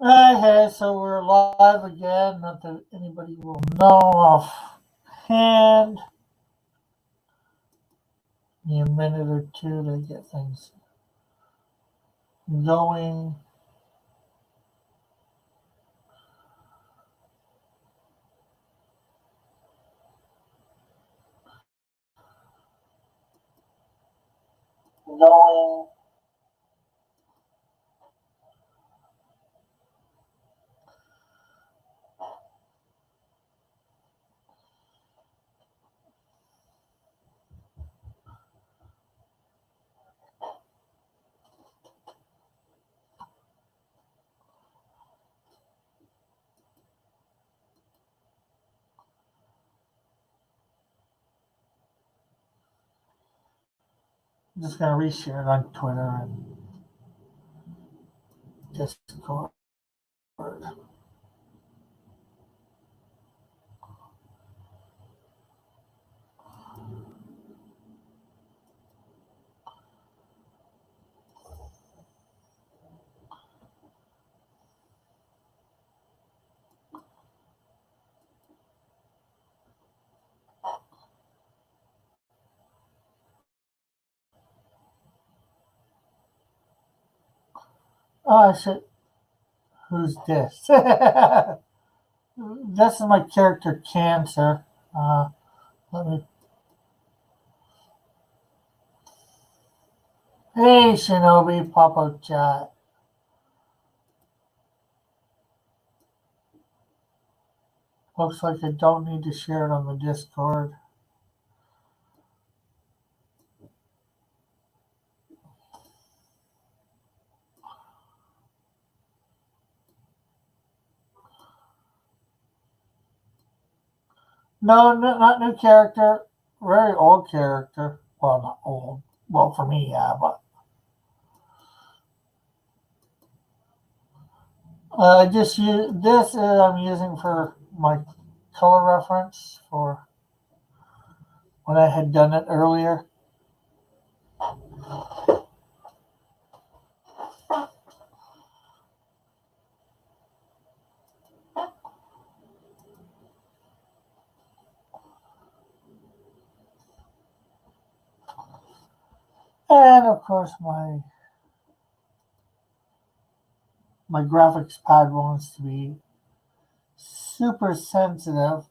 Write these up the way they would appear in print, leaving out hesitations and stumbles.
Okay, so we're live again. Not that anybody will know offhand. Need a minute or two to get things going. Going. I'm just gonna reshare it on Twitter and Discord. Oh shit! Who's this? This is my character Cancer. Let me. Hey Shinobi, pop out chat. Looks like I don't need to share it on the Discord. No, not new character. Very old character. Well, not old. Well, for me, yeah, but I just use this. I'm using for my color reference for when I had done it earlier. And of course, my graphics pad wants to be super sensitive.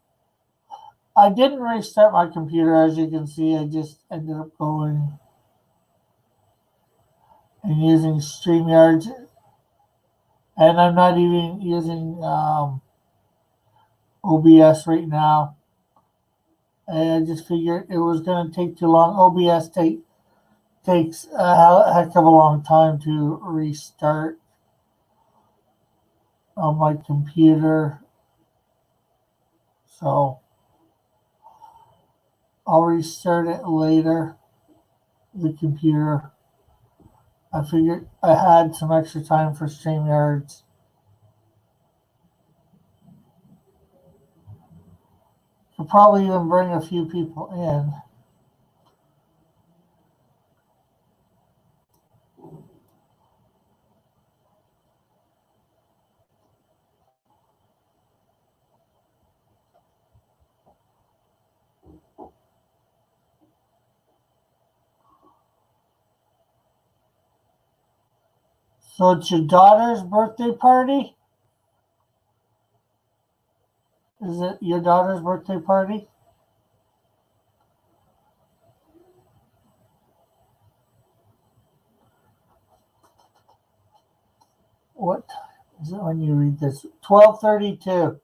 I didn't restart my computer, as you can see. I just ended up going and using StreamYard, and I'm not even using OBS right now. And I just figured it was going to take too long. OBS takes a heck of a long time to restart on my computer. So I'll restart it later. The computer. I figured I had some extra time for StreamYards. Could probably even bring a few people in. So it's your daughter's birthday party? Is it your daughter's birthday party? What time is it when you read this? 12:32.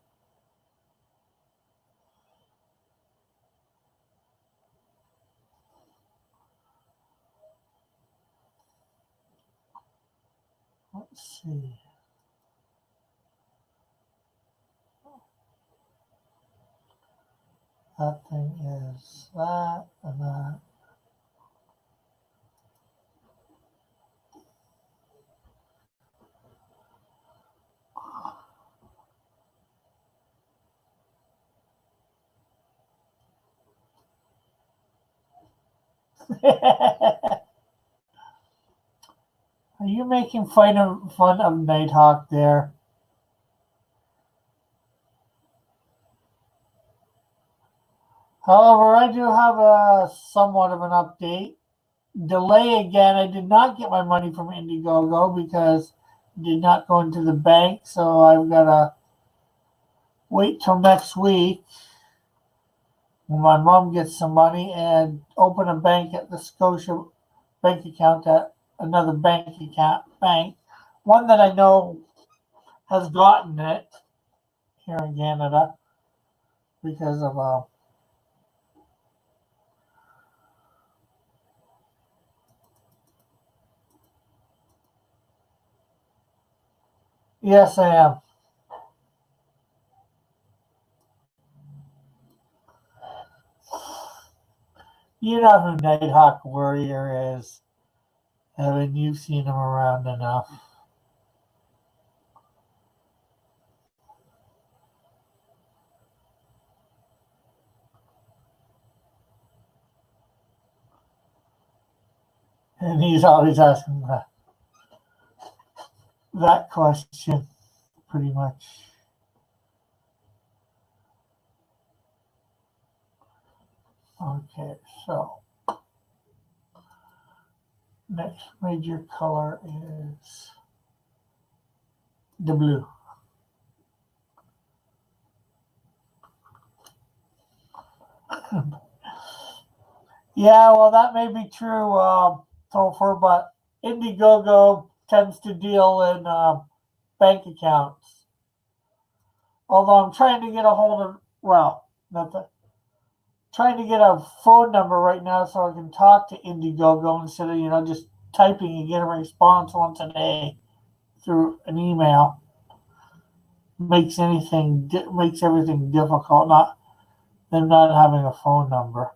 Let's see. That thing is that and that. Are you making fun of Nighthawk there? However, I do have a somewhat of an update. Delay again. I did not get my money from Indiegogo because it did not go into the bank, so I've got to wait till next week when my mom gets some money and open a bank at the Scotia bank account at another bank, one that I know has gotten it here in Canada because of yes, I am. You know who Nighthawk Warrior is. I mean, you've seen him around enough. And he's always asking that question, pretty much. Okay, so next major color is the blue. Yeah, well, that may be true, Topher, but Indiegogo tends to deal in bank accounts. Although I'm trying to get a hold of, well, not the, trying to get a phone number right now so I can talk to Indiegogo instead of, just typing and get a response once a day through an email. Makes everything difficult, not them not having a phone number.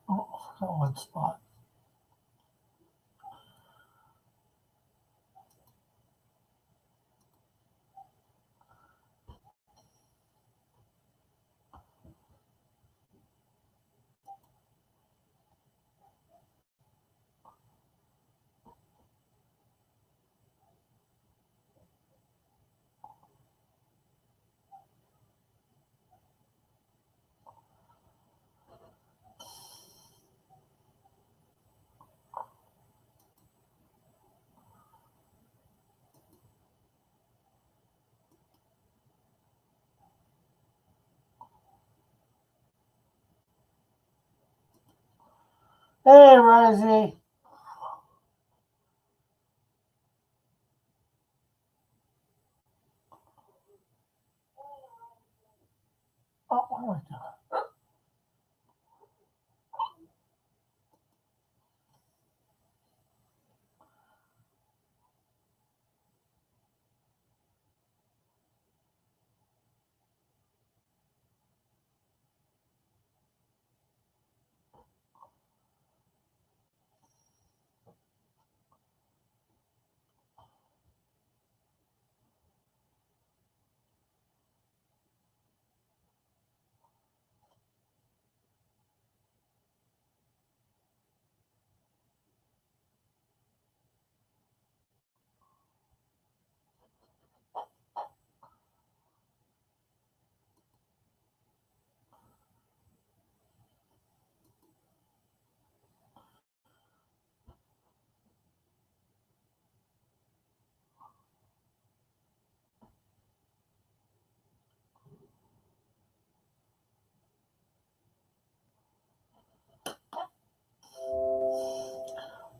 Oh, I forgot one spot. Hey, Rosie. Oh, what am I doing?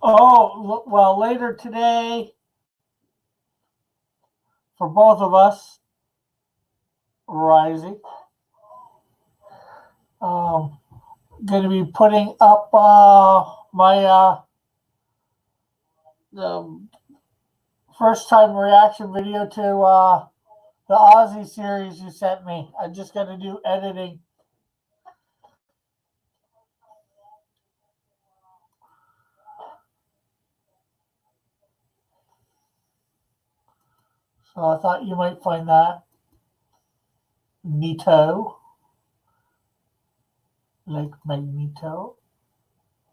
Oh, well, later today, for both of us, Rising, um, going to be putting up my the first time reaction video to the Aussie series you sent me. I just got to do editing. So I thought you might find that neato. Like Magneto.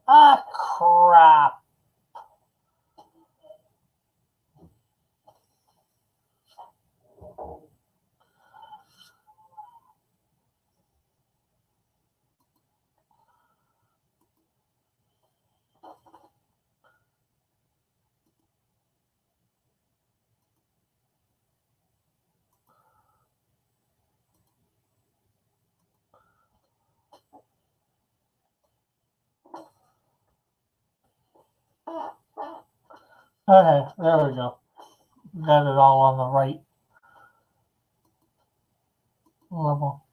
Ah, crap. Okay, there we go. Got it all on the right level.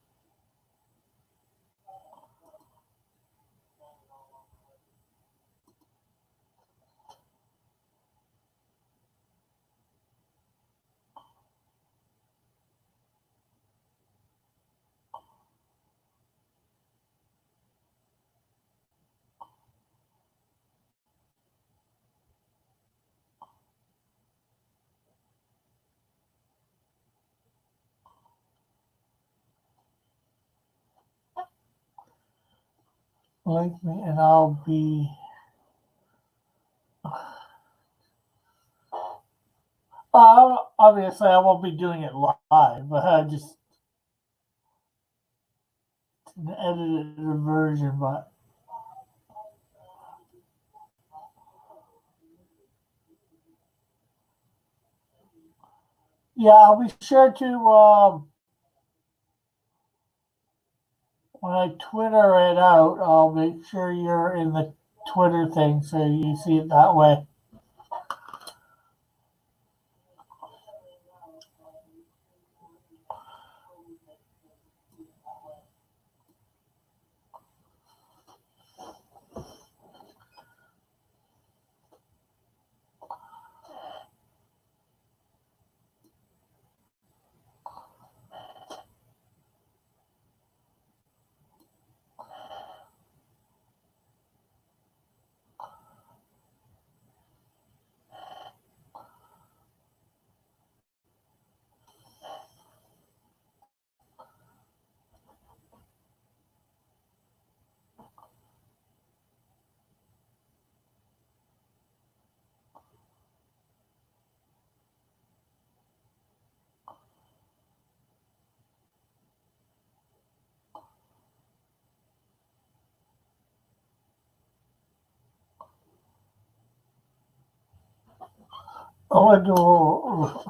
Like me, and I'll be. Obviously, I won't be doing it live, but I just an edited version. But yeah, I'll be sure to when I Twitter it out. I'll make sure you're in the Twitter thing so you see it that way. Oh,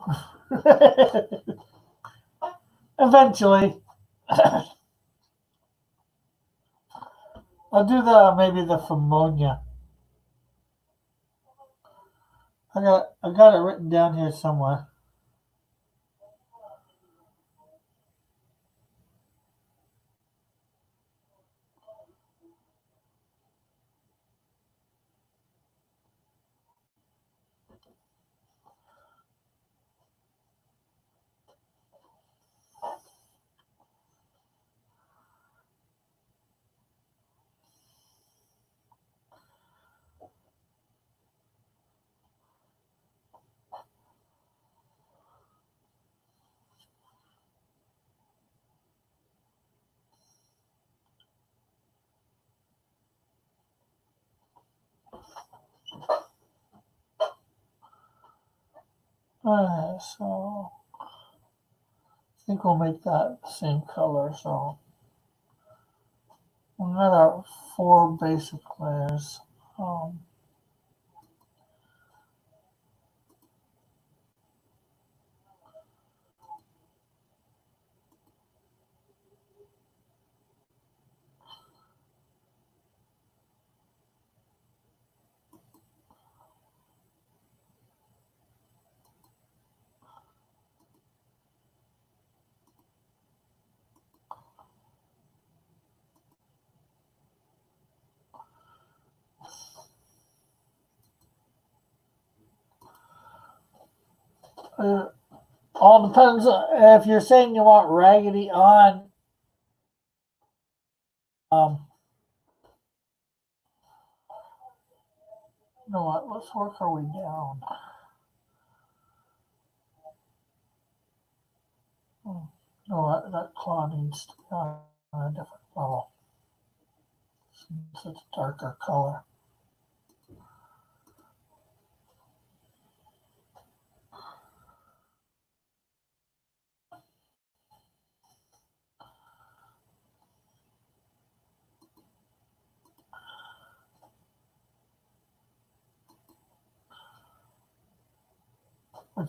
eventually. I'll do the maybe the pneumonia. I got it written down here somewhere. So I think we'll make that the same color. So we got our four basic layers. Um, All depends if you're saying you want Raggedy on. You know what? Let's work our way down. You know what? That claw needs to be on a different level. Since it's a darker color.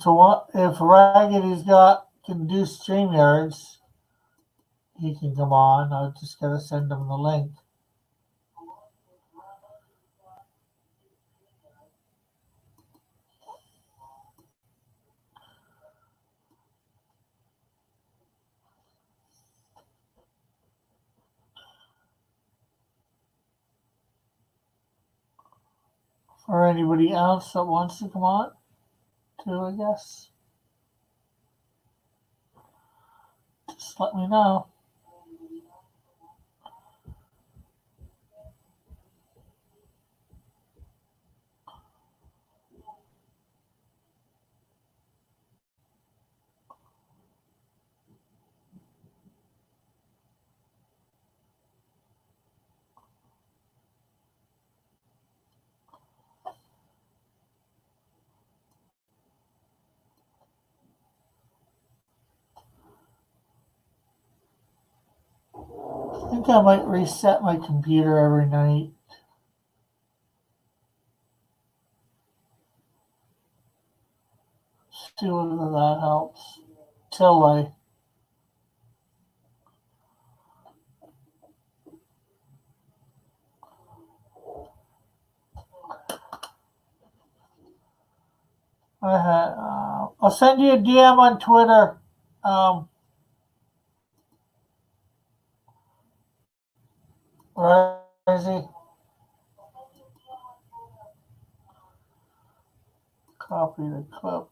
So what if Raggedy's can do StreamYards, he can come on. I just gotta send him the link. Or anybody else that wants to come on too, I guess. Just let me know. I think I might reset my computer every night. See whether that helps. Till I'll send you a DM on Twitter. Where is he? Copy the clip.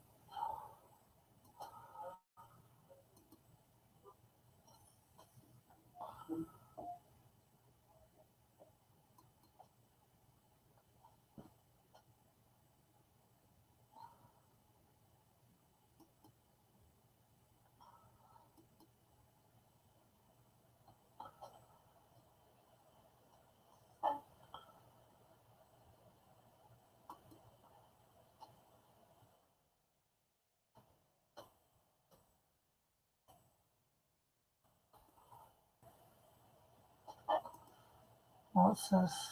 What's this?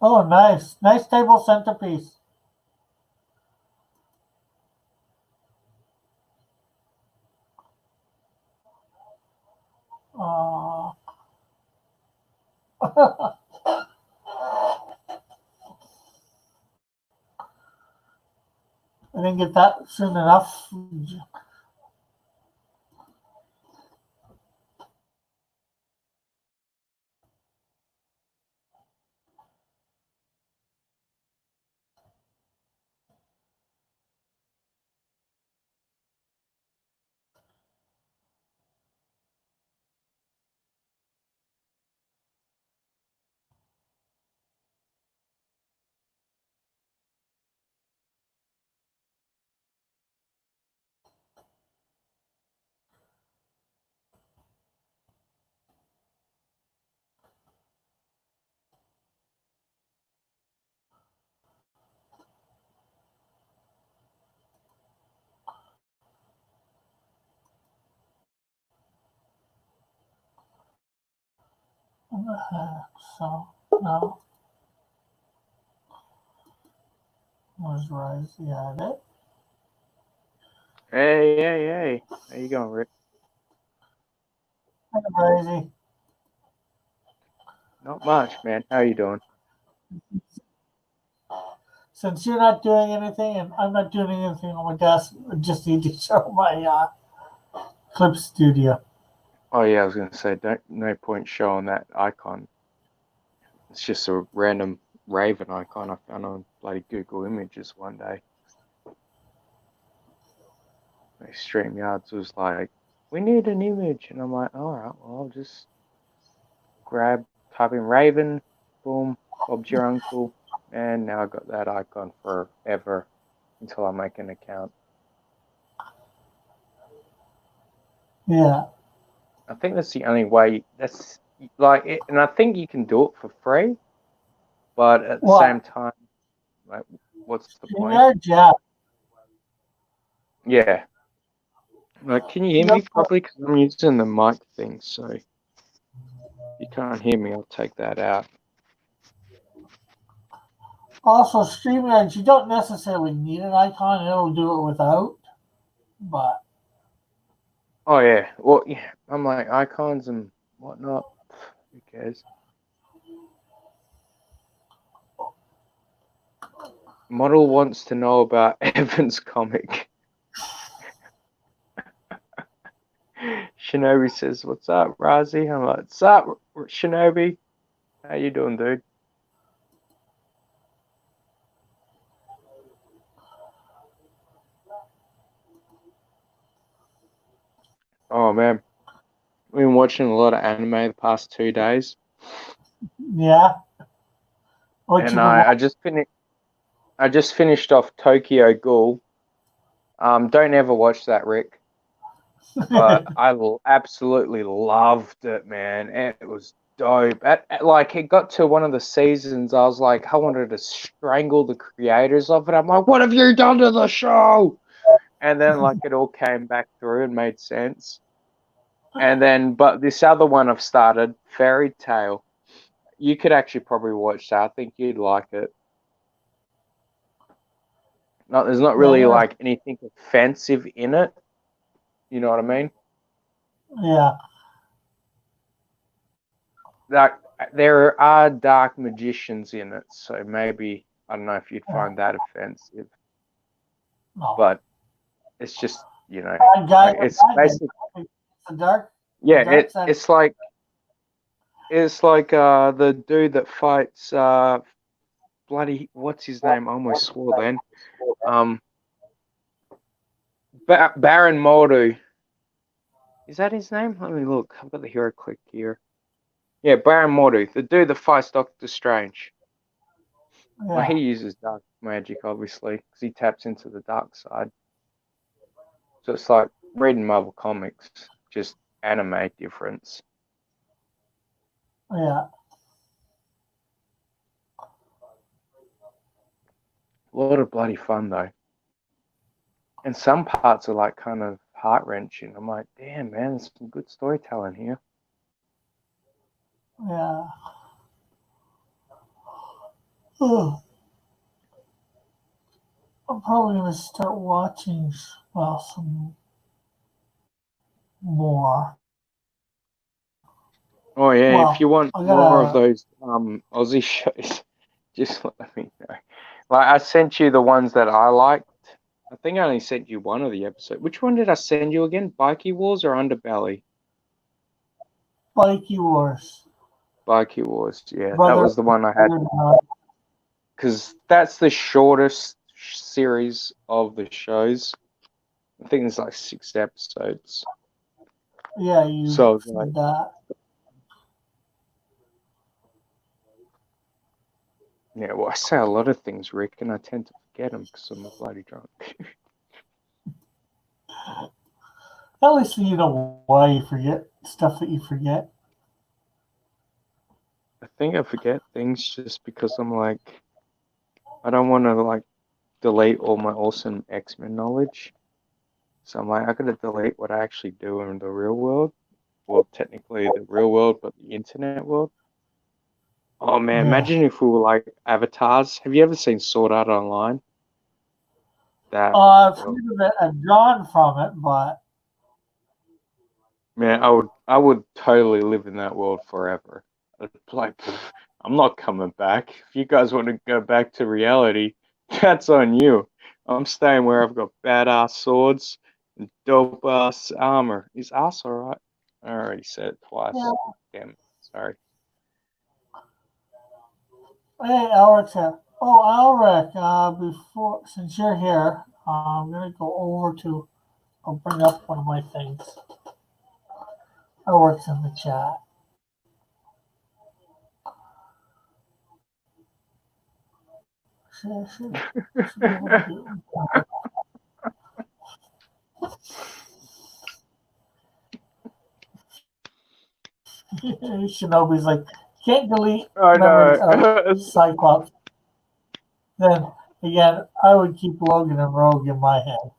Oh, nice. Nice table centerpiece. I didn't get that soon enough. So, no. Where's Rise? Yeah, it. Hey. How you going, Rick? Hi, Risey. Not much, man. How you doing? Since you're not doing anything and I'm not doing anything on my desk, I just need to show my Clip Studio. Oh yeah, I was gonna say, no point showing that icon. It's just a random Raven icon I found on bloody Google Images one day. StreamYards was like, we need an image. And I'm like, all right, well, I'll just type in Raven, boom, Bob's your uncle. And now I've got that icon forever until I make an account. Yeah. I think that's the only way. That's like it, and I think you can do it for free, but at the same time, like, what's the point? Yeah. Yeah. Like, can you hear me properly? Because I'm using the mic thing, so if you can't hear me, I'll take that out. Also, StreamYards, you don't necessarily need an icon; it'll do it without. But oh yeah, well, yeah, I'm like icons and whatnot. Who cares? Model wants to know about Evan's comic. Shinobi says, "What's up, Razi?" I'm like, "What's up, Shinobi? How you doing, dude?" Oh man, we've been watching a lot of anime the past 2 days. yeah. And I just finished off Tokyo Ghoul. Don't ever watch that, Rick. But I absolutely loved it, man. It was dope. Like, it got to one of the seasons, I was like, I wanted to strangle the creators of it. I'm like, what have you done to the show? And then, like, it all came back through and made sense. And then, but this other one I've started, Fairy Tail. You could actually probably watch that. I think you'd like it. No, there's not really like anything offensive in it. You know what I mean? Yeah. Like, there are dark magicians in it, so maybe I don't know if you'd find that offensive. No. But it's just, you know, it's basically the dark. Yeah, it's like the dude that fights bloody what's his name? I almost swore then. Baron Mordo. Is that his name? Let me look. I've got the hero click here. Yeah, Baron Mordo, the dude that fights Doctor Strange. Yeah. Well, he uses dark magic, obviously, because he taps into the dark side. So it's like reading Marvel Comics, just anime difference. Yeah. A lot of bloody fun, though. And some parts are like kind of heart-wrenching. I'm like, damn, man, there's some good storytelling here. Yeah. Oh. I'm probably going to start watching, some more. Oh, yeah, if you want more of those Aussie shows, just let me know. Like, I sent you the ones that I liked. I think I only sent you one of the episode. Which one did I send you again? Bikey Wars or Underbelly? Bikey Wars. Bikey Wars, yeah. That was the one I had. Because that's the shortest series of the shows. I think it's like 6 episodes. Yeah, you said that. Yeah, well, I say a lot of things, Rick, and I tend to forget them because I'm a bloody drunk. At least you know why you forget stuff that you forget. I think I forget things just because I'm like, I don't want to like delete all my awesome X-Men knowledge. So I'm like, I gotta delete what I actually do in the real world. Well, technically the real world, but the internet world. Oh man, imagine if we were like avatars. Have you ever seen Sword Art Online? I've heard of it and drawn from it, but man, I would totally live in that world forever. Like, I'm not coming back. If you guys want to go back to reality, that's on you. I'm staying where I've got badass swords and dope ass armor. Is ass alright? I already said it twice. Yeah. Damn it. Sorry. Hey, Alric's here. Oh, Alric, since you're here, I'm gonna go over to. I'll bring up one of my things. Alric's in the chat. Should be able to do. Shinobi's like, can't delete I memories of know. Cyclops. Then again, I would keep Logan and Rogue in my head.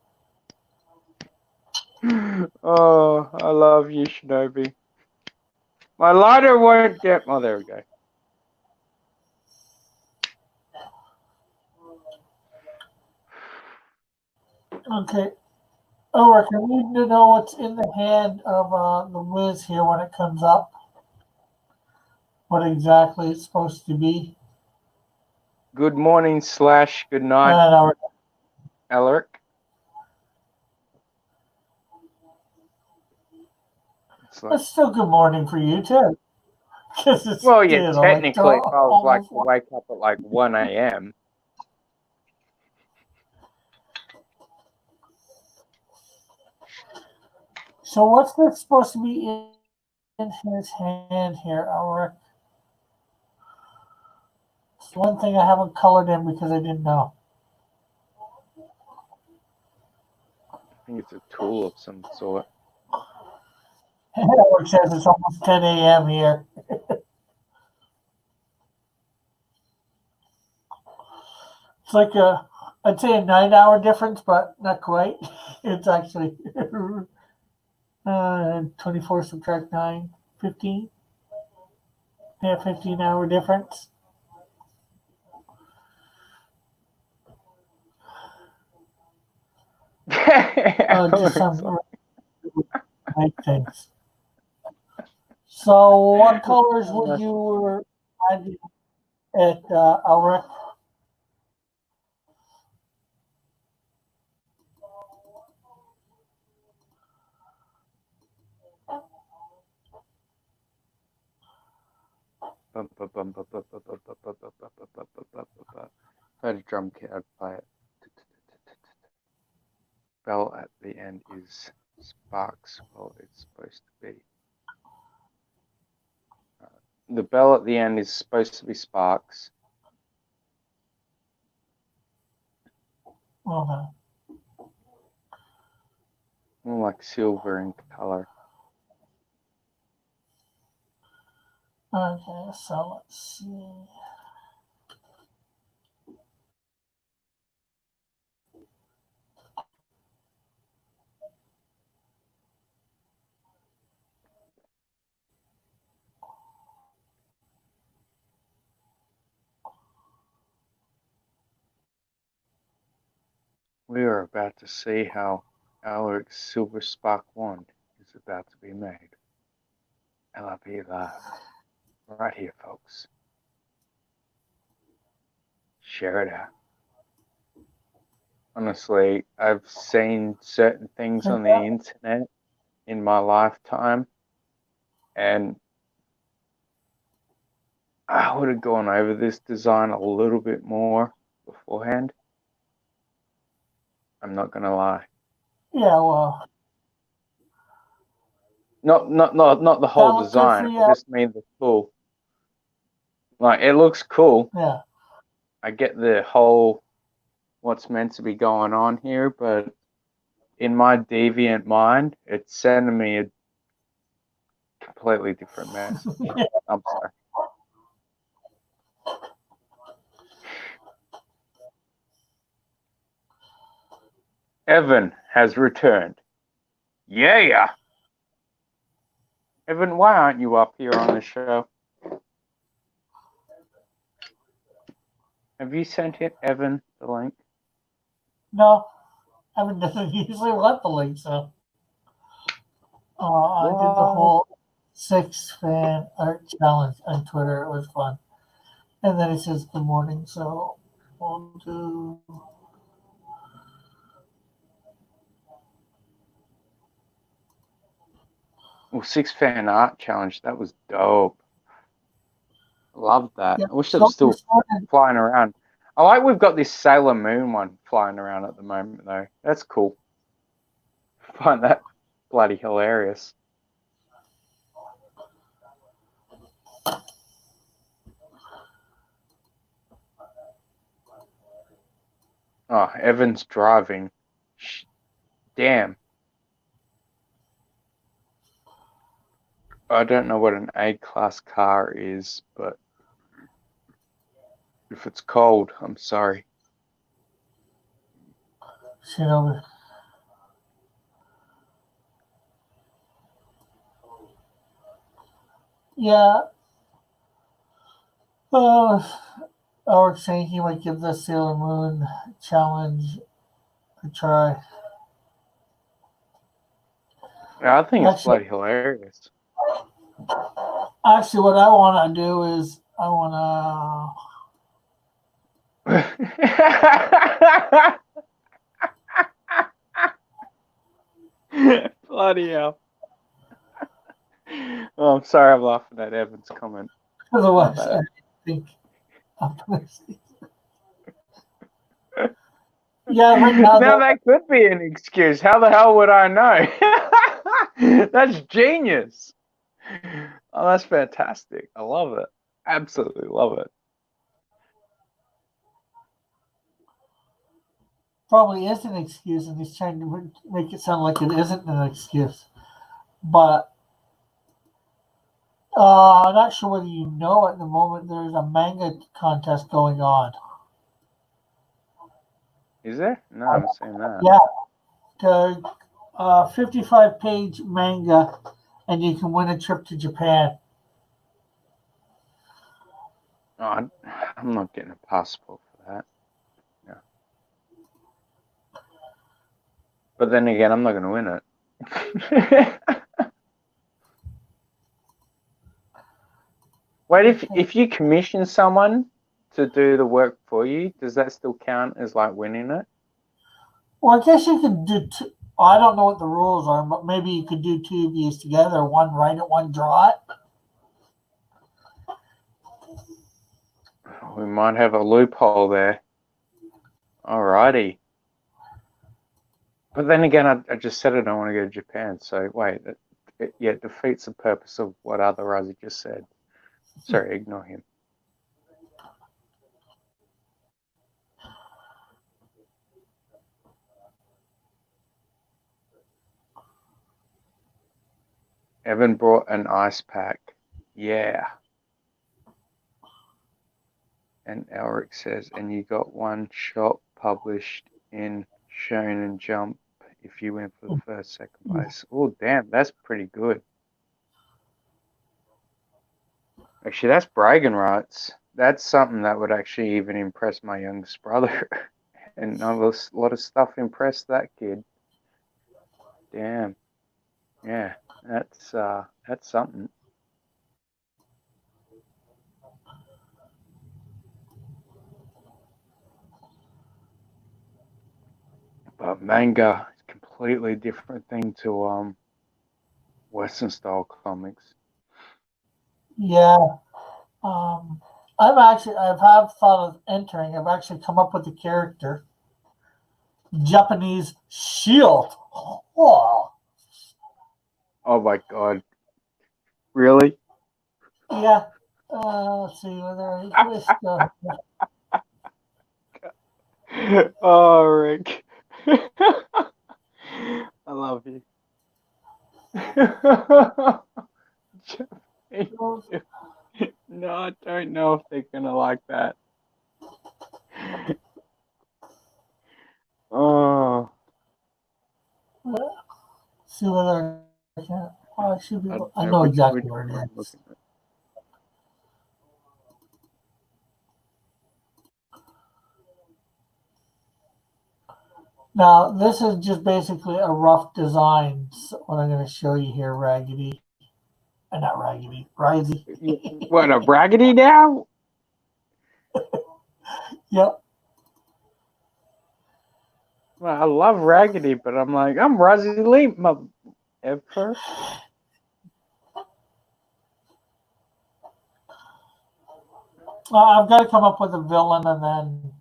Oh, I love you, Shinobi. My lighter won't get. Oh, there we go. Okay. Alric, I need to know what's in the hand of the Wiz here when it comes up. What exactly it's supposed to be. Good morning / good night, And Alaric. it's still good morning for you too. It's, well, yeah, like technically, if I was like to almost. wake up at like 1 a.m. So what's this supposed to be in his hand here, Alric? It's one thing I haven't colored in because I didn't know. I think it's a tool of some sort. Alric says it's almost 10 a.m. here. It's like I'd say a 9-hour difference, but not quite. It's actually 24 subtract 9, 15. Yeah, 15-hour difference. Just some make things. So, what colors would you add at Alric? Play the drum kit, I'd play it. Bell at the end is sparks. Well, it's supposed to be. The bell at the end is supposed to be sparks. Okay. More like silver in color. Okay, so let's see. We are about to see how Alaric's silver spark wand is about to be made. LRP Live. Right here, folks. Share it out. Honestly, I've seen certain things on the internet in my lifetime, and I would have gone over this design a little bit more beforehand. I'm not gonna lie. Yeah, well. Not the whole design. I just mean the tool. Like, it looks cool. Yeah. I get the whole what's meant to be going on here, but in my deviant mind, it's sending me a completely different message. I'm sorry. Evan has returned. Yeah. Evan, why aren't you up here on the show? Have you sent it, Evan, the link? No, Evan doesn't usually want the link, so. I did the whole 6-fan art challenge on Twitter. It was fun. And then it says good morning, so we'll do. Well, 6-fan art challenge, that was dope. Love that. Yeah, I wish it so was still we started- flying around. I like we've got this Sailor Moon one flying around at the moment, though. That's cool. I find that bloody hilarious. Oh, Evan's driving. Damn. I don't know what an A-class car is, but if it's cold, I'm sorry. shit over. Yeah. Eric saying he might give the Sailor Moon challenge a try. Yeah, I think it's Actually, bloody hilarious. what I want to do is I want Bloody hell. Oh, I'm sorry I'm laughing at Evan's comment. to. Otherwise, I think I'm gonna see. Yeah, right now. Now that could be an excuse. How the hell would I know? That's genius. Oh, that's fantastic. I love it. Absolutely love it. Probably is an excuse, and he's trying to make it sound like it isn't an excuse. But I'm not sure whether you know at the moment there's a manga contest going on. Is there? No, I'm saying that. Yeah, the 55-page manga, and you can win a trip to Japan. Oh, I'm not getting a passport for that. No. But then again, I'm not going to win it. Wait, if you commission someone to do the work for you, does that still count as like winning it? Well, I guess you could do two. I don't know what the rules are, but maybe you could do two of these together. One write it, one draw it. We might have a loophole there. Alrighty. But then again, I just said I don't want to go to Japan. So wait, it defeats the purpose of what otherwise I just said. Sorry, ignore him. Evan brought an ice pack. Yeah. And Elric says, and you got one shot published in Shonen Jump if you went for the first, second place. Oh, damn, that's pretty good. Actually, that's bragging rights. That's something that would actually even impress my youngest brother. And a lot of stuff impressed that kid. Damn. Yeah, that's something. But manga is a completely different thing to Western style comics. Yeah. I've had thought of entering. I've actually come up with a character. Japanese Shield. Oh. Oh my god. Really? Yeah. Let's see whether I Oh, Rick. I love you. No, I don't know if they're gonna like that. Oh. see whether I can. Oh, I should be. I know exactly where it is. Now, this is just basically a rough design. What I'm going to show you here, Raggedy. Not Raggedy, Risey. What, a Raggedy now? Yep. Well, I love Raggedy, but I'm like, I'm Razzie Lee, I've got to come up with a villain and then.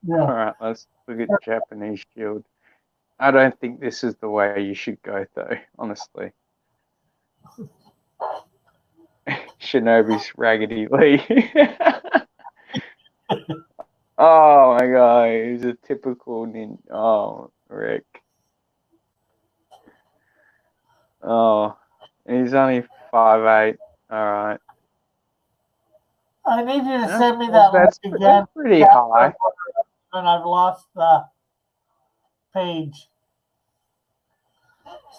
Yeah. All right, let's look at Japanese Shield. I don't think this is the way you should go, though, honestly. Shinobi's Raggedy Lee. Oh my god, he's a typical ninja. Oh, Rick. Oh, he's only 5'8". Alright. I need you to send me that That's link again. pretty high. And I've lost the page.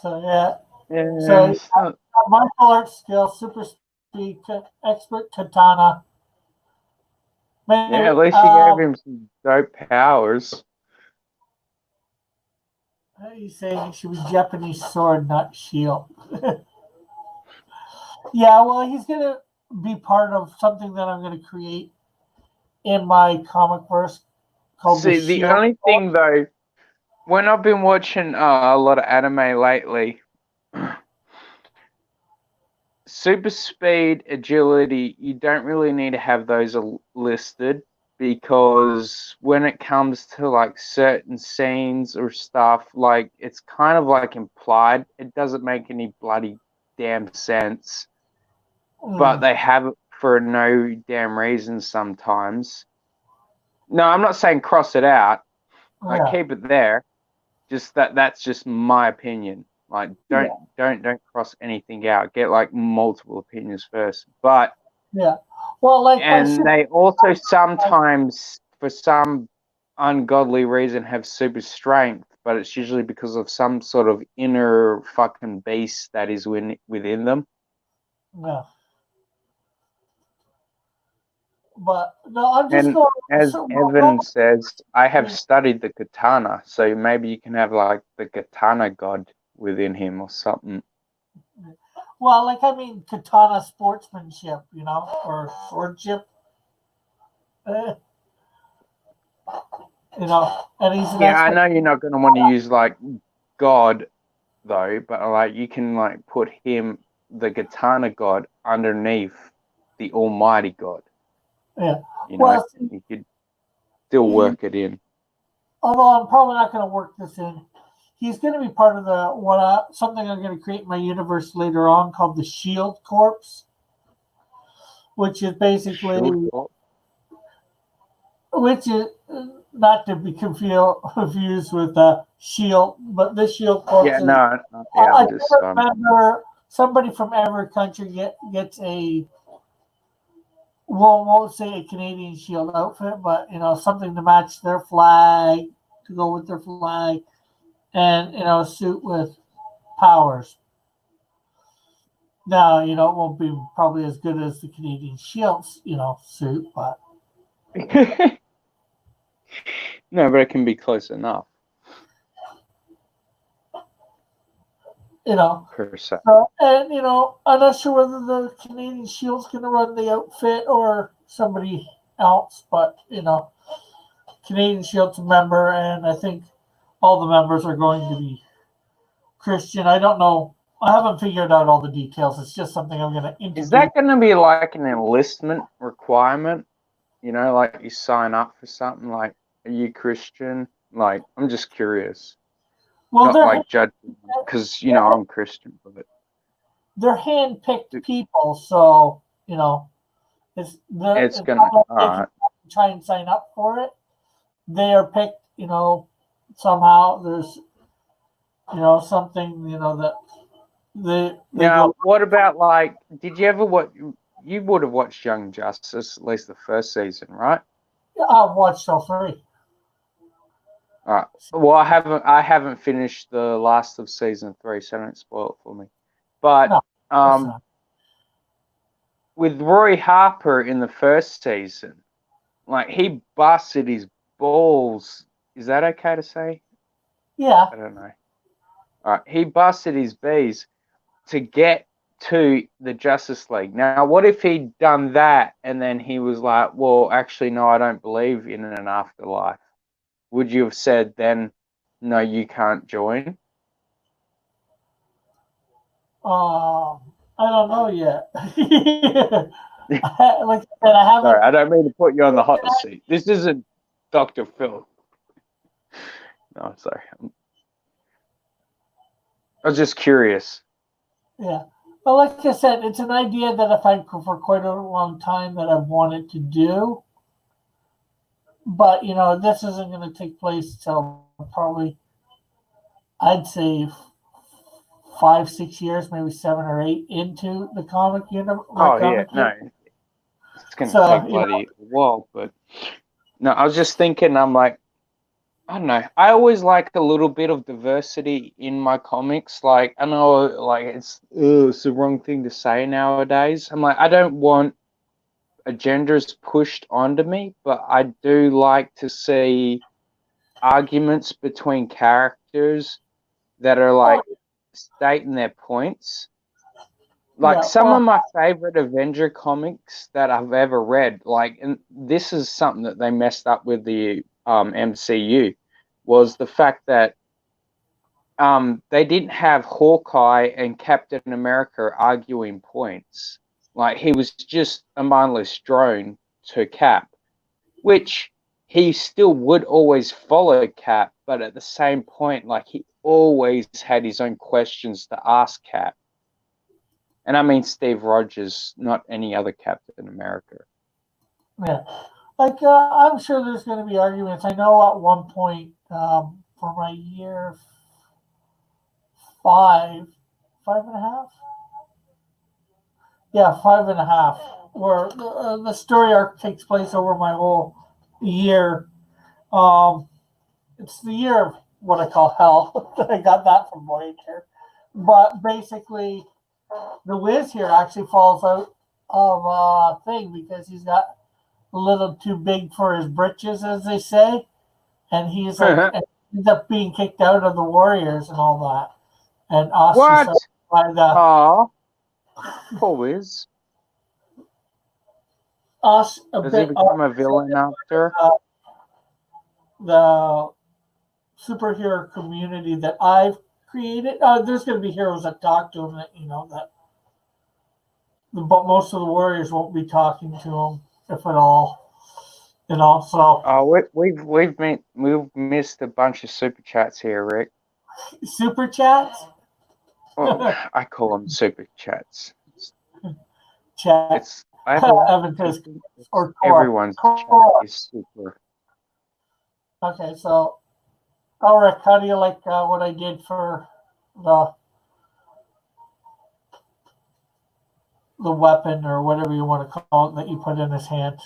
So, yeah. Yeah, So, martial arts skill, super speed, expert katana. Maybe, yeah, at least you gave him some dope powers. He's saying it should be Japanese sword, not shield. Yeah, well, he's going to be part of something that I'm going to create in my comic verse called See, the only thing, though, when I've been watching a lot of anime lately, super speed, agility, you don't really need to have those listed, because when it comes to like certain scenes or stuff, like it's kind of like implied. It doesn't make any bloody damn sense, but they have it for no damn reason sometimes. No, I'm not saying cross it out. Like, keep it there. Just that's just my opinion. Like, don't cross anything out. Get like multiple opinions first. But yeah, well, like, and they also sometimes, for some ungodly reason, have super strength, but it's usually because of some sort of inner fucking beast that is within them. Yeah. But no, I'm just And going. as Evan says, I have studied the katana, so maybe you can have like the katana god within him or something. Well, like, I mean, katana sportsmanship, or swordship. You and he's an I know you're not going to want to use like God though, but like you can like put him, the katana god, underneath the almighty God. Yeah. Well, you could still work it in. Although I'm probably not going to work this in. He's going to be part of something I'm going to create in my universe later on called the Shield Corps, which is basically, which is not to be confused with Shield, but this Shield Corps. Yeah, no, I just remember somebody from every country gets a. Well, won't say a Canadian Shield outfit, but something to match their flag, to go with their flag, and a suit with powers. Now, it won't be probably as good as the Canadian Shield's, suit, but no, but it can be close enough. Per se. And I'm not sure whether the Canadian Shield's going to run the outfit or somebody else, but Canadian Shield's a member, and I think all the members are going to be Christian. I don't know. I haven't figured out all the details. It's just something I'm going to introduce. Is that going to be like an enlistment requirement? Like you sign up for something, like, are you Christian? Like, I'm just curious. Well, not like judging, because I'm Christian, but they're hand-picked people, so it's gonna try and sign up for it. They are picked, somehow. There's something that they now. What about, like, did you ever watch? You would have watched Young Justice, at least the first season, right? Yeah, I've watched all three. All right. Well, I haven't finished the last of season 3, so don't spoil it for me. But with Roy Harper in the first season, like, he busted his balls. Is that okay to say? Yeah. I don't know. All right. He busted his bees to get to the Justice League. Now, what if he'd done that and then he was like, well, actually, no, I don't believe in an afterlife? Would you have said then, no, you can't join? I don't know yet. Like I said, I haven't. Sorry, I don't mean to put you on the hot seat. This isn't Dr. Phil. No, sorry. I was just curious. Yeah. But like I said, it's an idea that I've had for quite a long time that I've wanted to do. But, this isn't going to take place till probably, I'd say, 5, 6 years, maybe 7 or 8 into the comic universe. Oh, yeah, no. It's going to take bloody a while, but no, I was just thinking, I'm like, I don't know. I always like a little bit of diversity in my comics. Like, I know, like, it's the wrong thing to say nowadays. I'm like, I don't want agendas pushed onto me, but I do like to see arguments between characters that are like stating their points. Like some of my favorite Avenger comics that I've ever read, like, and this is something that they messed up with the MCU, was the fact that they didn't have Hawkeye and Captain America arguing points. Like he was just a mindless drone to Cap, which he still would always follow Cap, but at the same point, like he always had his own questions to ask Cap. And I mean Steve Rogers, not any other Captain America. Yeah. Like, I'm sure there's going to be arguments. I know at one point, for my year 5.5. Yeah, 5.5. Where the story arc takes place over my whole year. It's the year of what I call hell. I got that from Voyager. But basically, the Wiz here actually falls out of a thing because he's got a little too big for his britches, as they say, and he's like ends up being kicked out of the Warriors and all that, and ostracized by the. Poor Wiz. Does he become a villain after? The superhero community that I've created. There's going to be heroes that talk to him that but most of the Warriors won't be talking to him, if at all. So. We've missed a bunch of super chats here, Rick. Super chats? Well, I call them super chats. Chat. Or everyone's chat is super. Okay, so, Rick, how do you like what I did for the weapon or whatever you want to call it that you put in his hand?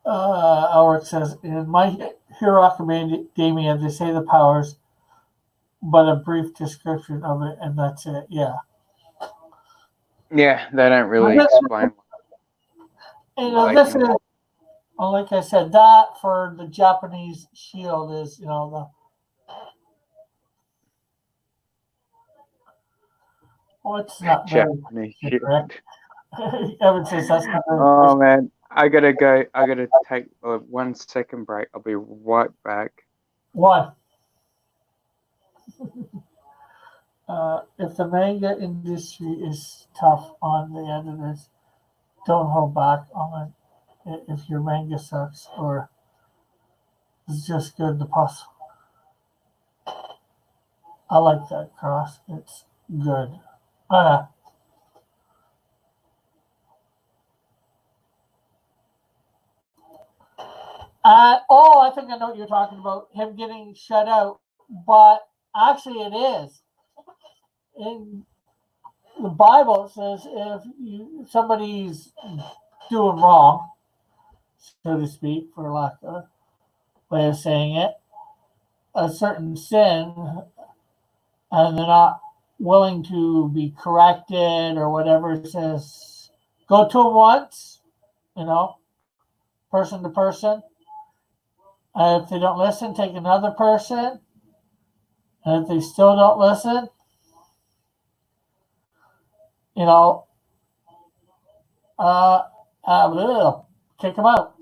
Ulrich says, in My Hero Academia, they say the powers, but a brief description of it, and that's it. Yeah. Yeah, they don't really explain. This is, like I said, that for the Japanese shield is, the. Oh, it's not Japanese shield. Evan says that's not very Oh man, I gotta go. I gotta take a 1 second break. I'll be right back. One. If the manga industry is tough on the editors, don't hold back on it. If your manga sucks or is just good to pass. I like that cross. It's good. I think I know what you're talking about. Him getting shut out, but actually, it is. In the Bible, it says if somebody's doing wrong, so to speak, for lack of a way of saying it, a certain sin, and they're not willing to be corrected or whatever, it says go to them once, person to person. If they don't listen, take another person. And if they still don't listen, kick them out.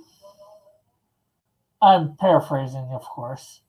I'm paraphrasing, of course.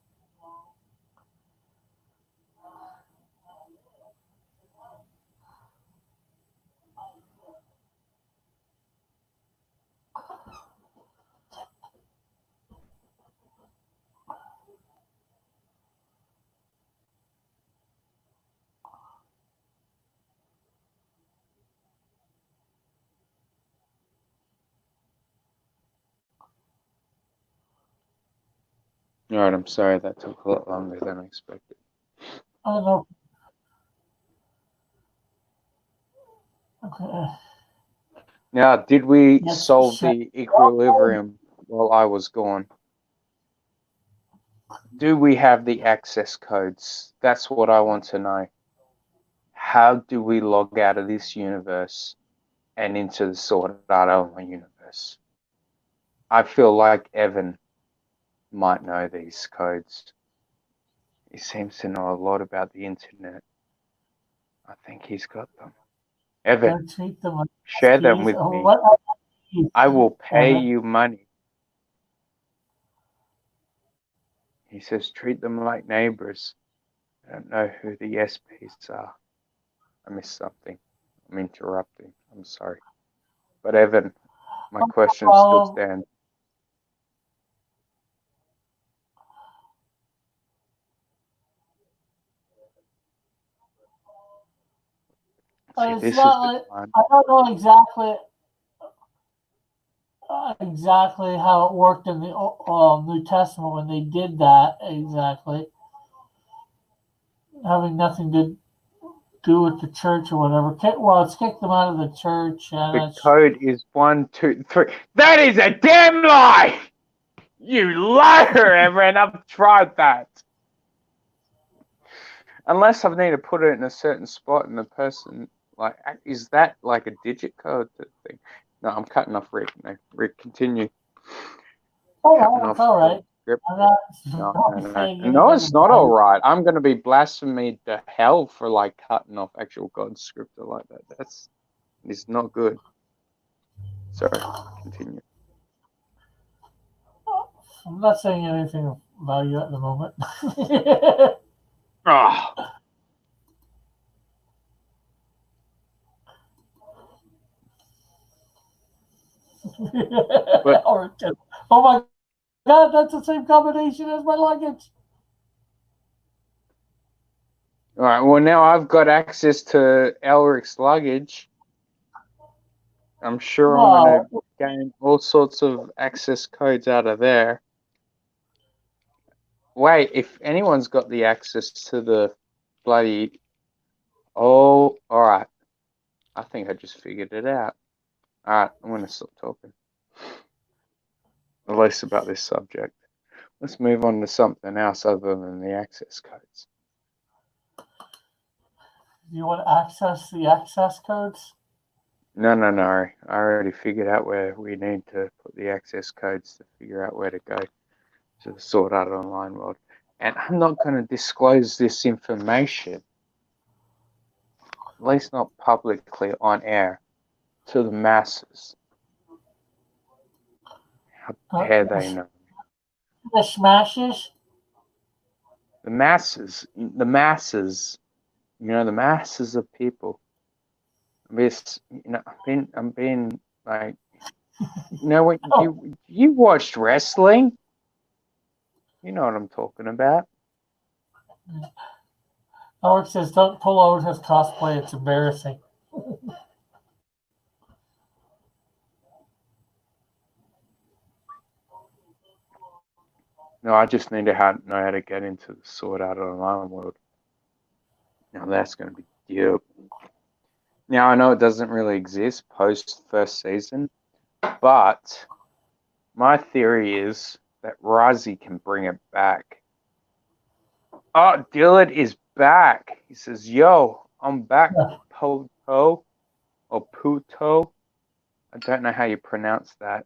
Alright, I'm sorry that took a lot longer than expected. I don't know. Okay. Now, did we Let's solve check. the equilibrium while I was gone? Do we have the access codes? That's what I want to know. How do we log out of this universe and into the Sword Art Online universe? I feel like Evan might know these codes. He seems to know a lot about the internet. I think he's got them. Evan, Don't treat them like share them skis. with Oh, me. what are these, I will pay Evan? you money. He says treat them like neighbors. I don't know who the SPs are. I missed something. I'm interrupting. I'm sorry. But Evan, my question still stands. See, It's this is not the like time. I don't know exactly how it worked in the New Testament when they did that exactly, having nothing to do with the church or whatever. Well, it's kicked them out of the church, and The code is 1, 2, 3. That is a damn lie! You liar, Evan! I've tried that. Unless I need to put it in a certain spot and the person, like, is that like a digit code thing? No, I'm cutting off Rick. No, Rick, continue. it's all right. I'm not saying No, it's anything not about all it. right. I'm going to be blasphemed to hell for like cutting off actual God's scripture like that. It's not good. Sorry, continue. I'm not saying anything of value at the moment. Oh, But- Oh my God, that's the same combination as my luggage. all right. Well, now I've got access to Elric's luggage. I'm sure I'm going to gain all sorts of access codes out of there. Wait, if anyone's got the access to the bloody... Oh, all right. I think I just figured it out. All right, I'm going to stop talking. At least about this subject. Let's move on to something else other than the access codes. Do you want to access the access codes? No. I already figured out where we need to put the access codes to figure out where to go to the Sword Art Online world. And I'm not going to disclose this information, at least not publicly on air, to the masses. How dare they know? The smashes? The masses, the masses of people. I'm being like, when you watched wrestling, you know what I'm talking about. Howard says, don't pull out his cosplay, it's embarrassing. No, I just need to know how to get into the Sword Art Online world. Now that's going to be dope. Now I know it doesn't really exist post first season, but my theory is that Razi can bring it back. Oh, Dillard is back. He says, "Yo, I'm back, Poto or Puto. I don't know how you pronounce that.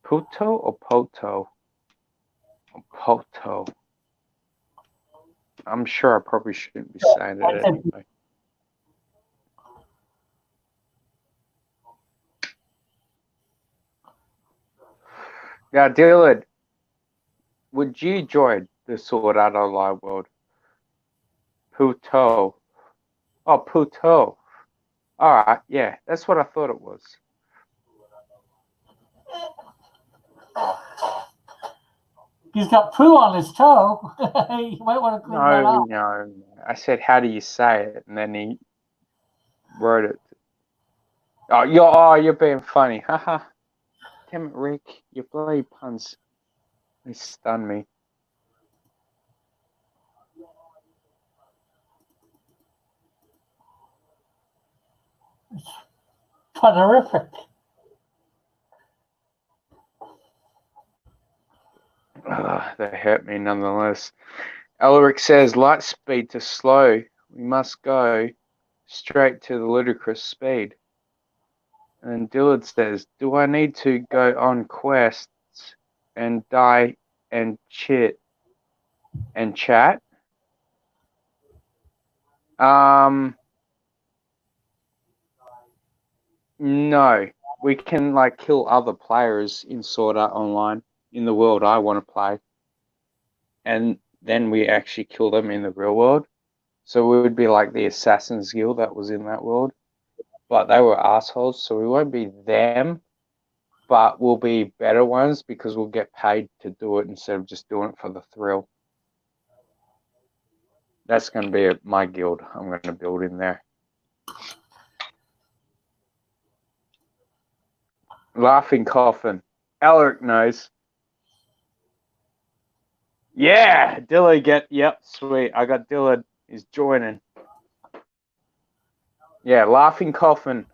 Puto or Poto? Or Poto. I'm sure I probably shouldn't be saying it anyway." Now, Dillard, would you join the Sword Art Online world? Puto. Oh, Puto. All right, yeah, that's what I thought it was. He's got poo on his toe. You might want to clean that up. No. I said, how do you say it? And then he wrote it. Oh, you're being funny. Haha. Damn it, Rick. Your bloody puns. They stun me. Honorific. They hurt me nonetheless. Elric says, light speed to slow. We must go straight to the ludicrous speed. And then Dillard says, do I need to go on quests and die and chit and chat? No. We can like kill other players in Sword Art Online in the world I want to play. And then we actually kill them in the real world. So we would be like the Assassin's Guild that was in that world. But they were assholes, so we won't be them, but we'll be better ones because we'll get paid to do it instead of just doing it for the thrill. That's going to be my guild I'm going to build in there. Laughing Coffin. Alaric knows. Yeah, Dillard yep, sweet. I got Dillard. He's joining. Yeah, Laughing Coffin.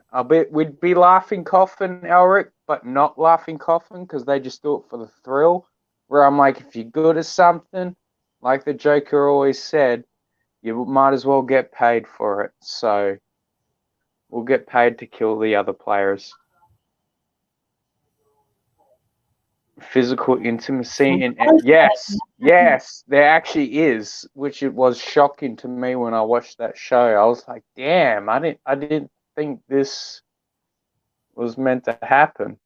We'd be Laughing Coffin, Elric, but not Laughing Coffin because they just do it for the thrill. Where I'm like, if you're good at something, like the Joker always said, you might as well get paid for it. So we'll get paid to kill the other players. Physical intimacy and yes, there actually is, which it was shocking to me when I watched that show. I was like, damn, I didn't think this was meant to happen.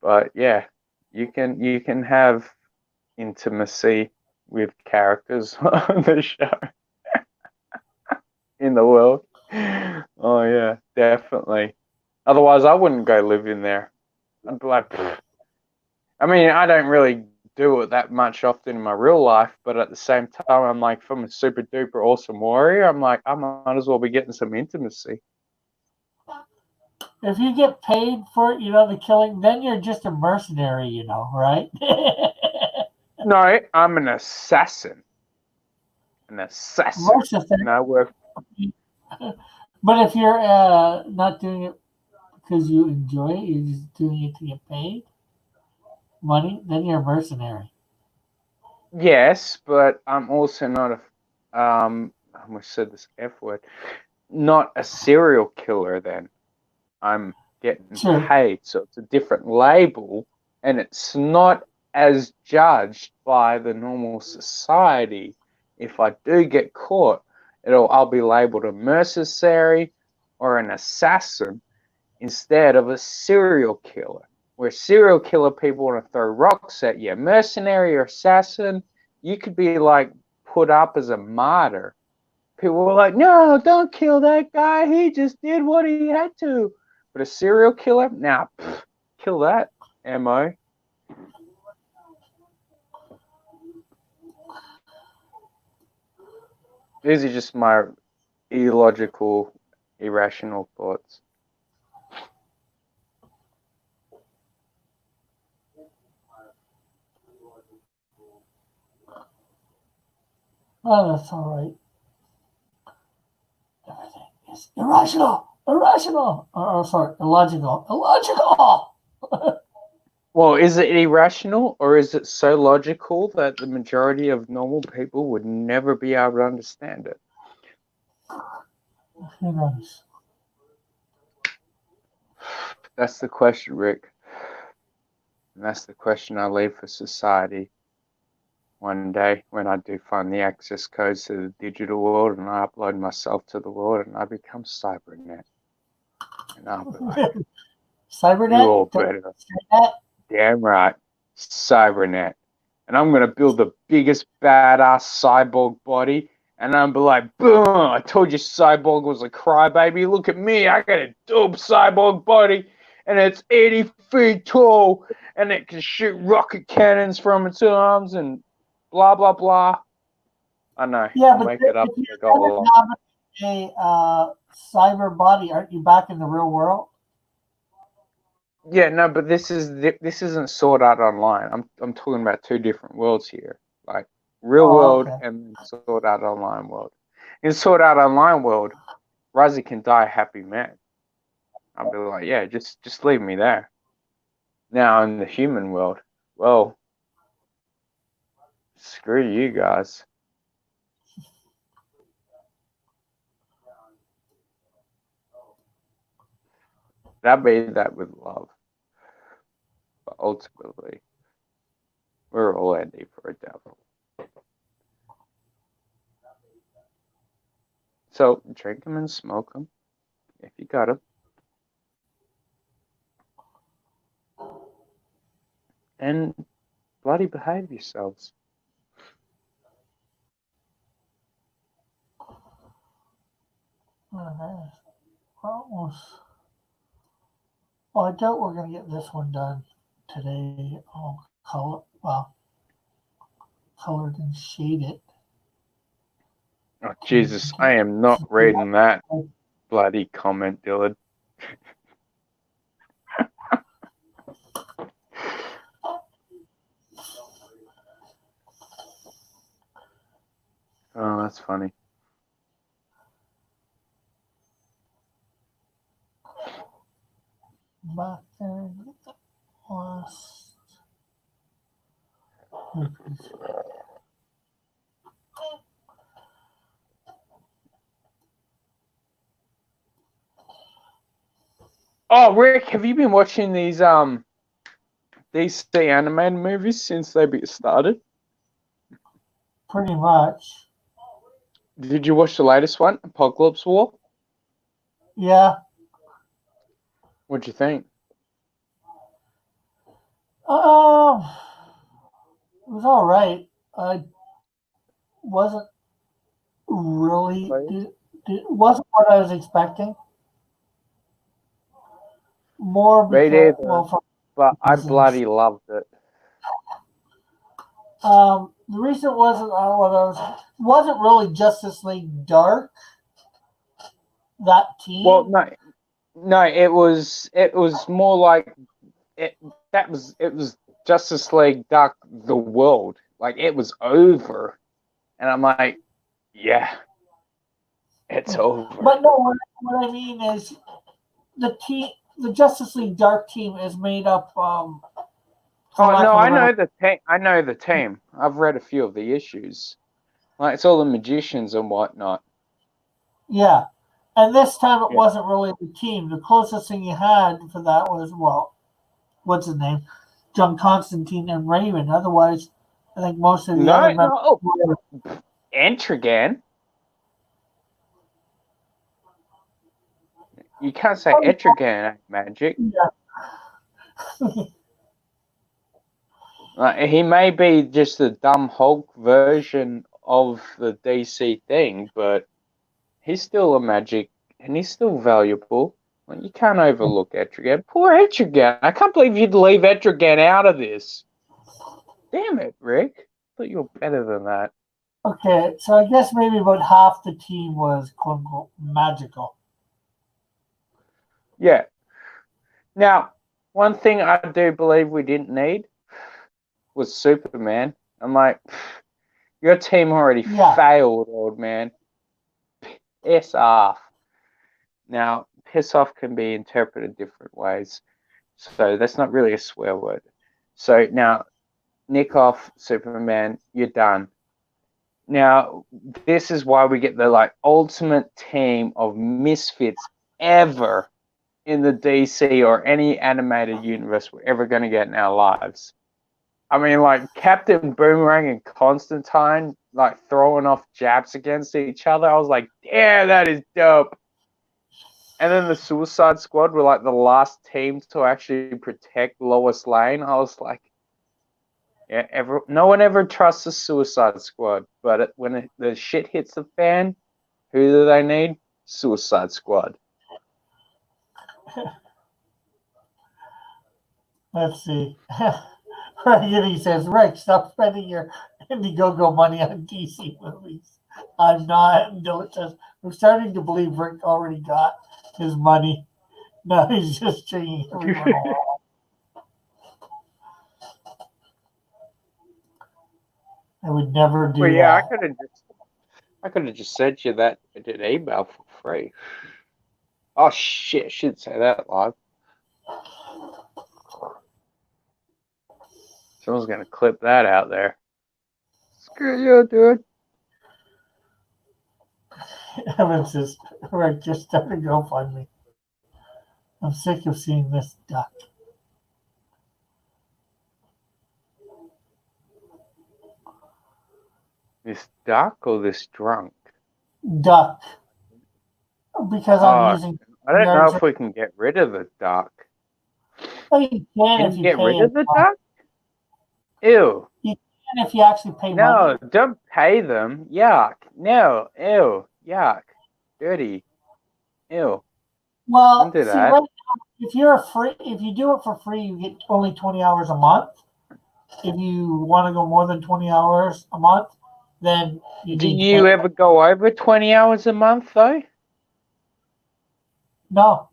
But yeah, you can have intimacy with characters on the show in the world. Oh yeah, definitely. Otherwise, I wouldn't go live in there. I'd be like, pfft. I mean, I don't really do it that much often in my real life, but at the same time, I'm like, if I'm a super duper awesome warrior, I'm like, I might as well be getting some intimacy. If you get paid for it, the killing, then you're just a mercenary, right? No, I'm an assassin. An assassin. No work. But if you're not doing it because you enjoy it, you're just doing it to get paid money, then you're a mercenary. Yes, but I'm also not I almost said this F word, not a serial killer then. I'm getting paid, so it's a different label, and it's not as judged by the normal society. If I do get caught, I'll be labeled a mercenary or an assassin instead of a serial killer. Where serial killer people want to throw rocks at you, mercenary or assassin, you could be like put up as a martyr. People were like, no, don't kill that guy. He just did what he had to. But a serial killer, nah, kill that, MO. These are just my illogical, irrational thoughts. Oh, that's all right. Everything is irrational. Sorry, illogical. Well, is it irrational or is it so logical that the majority of normal people would never be able to understand it? Who knows? That's the question, Rick. And that's the question I leave for society one day when I do find the access codes to the digital world and I upload myself to the world and I become Cybernet. And I'll be like, Cybernet? You all better. Damn right. Cybernet. And I'm going to build the biggest badass cyborg body. And I'm be like, boom, I told you Cyborg was a crybaby. Look at me. I got a dope cyborg body. And it's 80 feet tall. And it can shoot rocket cannons from its arms and blah, blah, blah. I know. Yeah, I'll but make it up if as I go along. A cyber body, aren't you back in the real world? Yeah, no, but this isn't Sword Art Online. I'm talking about two different worlds here, like real world and Sword Art Online world. In Sword Art Online world, Razi can die a happy man. I'll be like, yeah, just leave me there. Now in the human world, well, screw you guys. That'd be that with love. But ultimately, we're all ending for a devil. So drink them and smoke them if you got them. And bloody behave yourselves. Almost. Well, I doubt we're going to get this one done today. I'll colored and shade it. Oh, Jesus, I am not reading that bloody comment, Dylan. Oh, that's funny. Back there, last. Oh, Rick, have you been watching these DC animated movies since they started? Pretty much. Did you watch the latest one, Apocalypse War? Yeah. What'd you think? It was all right. I wasn't really. It wasn't what I was expecting. More because, but I bloody loved it. The reason wasn't wasn't really Justice League Dark. That team. Well, no, it was more like it was Justice League Dark the world. Like it was over, and I'm like, yeah, it's over. But no, what I mean is the Justice League Dark team is made up. Oh no, I know the team. I know the team. I've read a few of the issues. Like it's all the magicians and whatnot. Yeah, and this time it wasn't really the team. The closest thing you had for that was what's his name, John Constantine and Raven. Otherwise, I think most of the other members were Etrigan. You can't say Etrigan ain't magic. Yeah. He may be just the dumb Hulk version of the DC thing, but he's still a magic, and he's still valuable. Like, you can't overlook Etrigan. Poor Etrigan. I can't believe you'd leave Etrigan out of this. Damn it, Rick. I thought you were better than that. Okay, so I guess maybe about half the team was quote unquote magical. Yeah. Now, one thing I do believe we didn't need was Superman. I'm like, your team already failed, old man. Piss off. Now, piss off can be interpreted different ways. So that's not really a swear word. So now, nick off Superman, you're done. Now, this is why we get the ultimate team of misfits ever in the DC or any animated universe we're ever going to get in our lives. I mean, Captain Boomerang and Constantine, throwing off jabs against each other. I was like, yeah, that is dope. And then the Suicide Squad were the last team to actually protect Lois Lane. I was like, yeah, no one ever trusts the Suicide Squad. But when the shit hits the fan, who do they need? Suicide Squad. Let's see. He says, Rick, stop spending your Indiegogo money on DC movies. I'm not. And Dylan says, I'm starting to believe Rick already got his money. No, he's just stringing everyone along. I would never do that. I could have just sent you that in an email for free. Oh shit! I shouldn't say that live. Someone's gonna clip that out there. Screw you, dude. Evan says, Rick, just start a GoFundMe. I'm sick of seeing this duck. This duck or this drunk? Duck. Because I'm Oh, using I don't know yards. if we can get rid of the duck. Well, you can Can if you you get pay rid it. of the duck? Ew. You can if you actually pay No, money. don't pay them. Yuck. No. Ew. Yuck. Dirty. Ew. Don't Well, do see, that. right now, if you do it for free, you get only 20 hours a month. If you want to go more than 20 hours a month, then you Do need to you pay. ever go over 20 hours a month, though? No,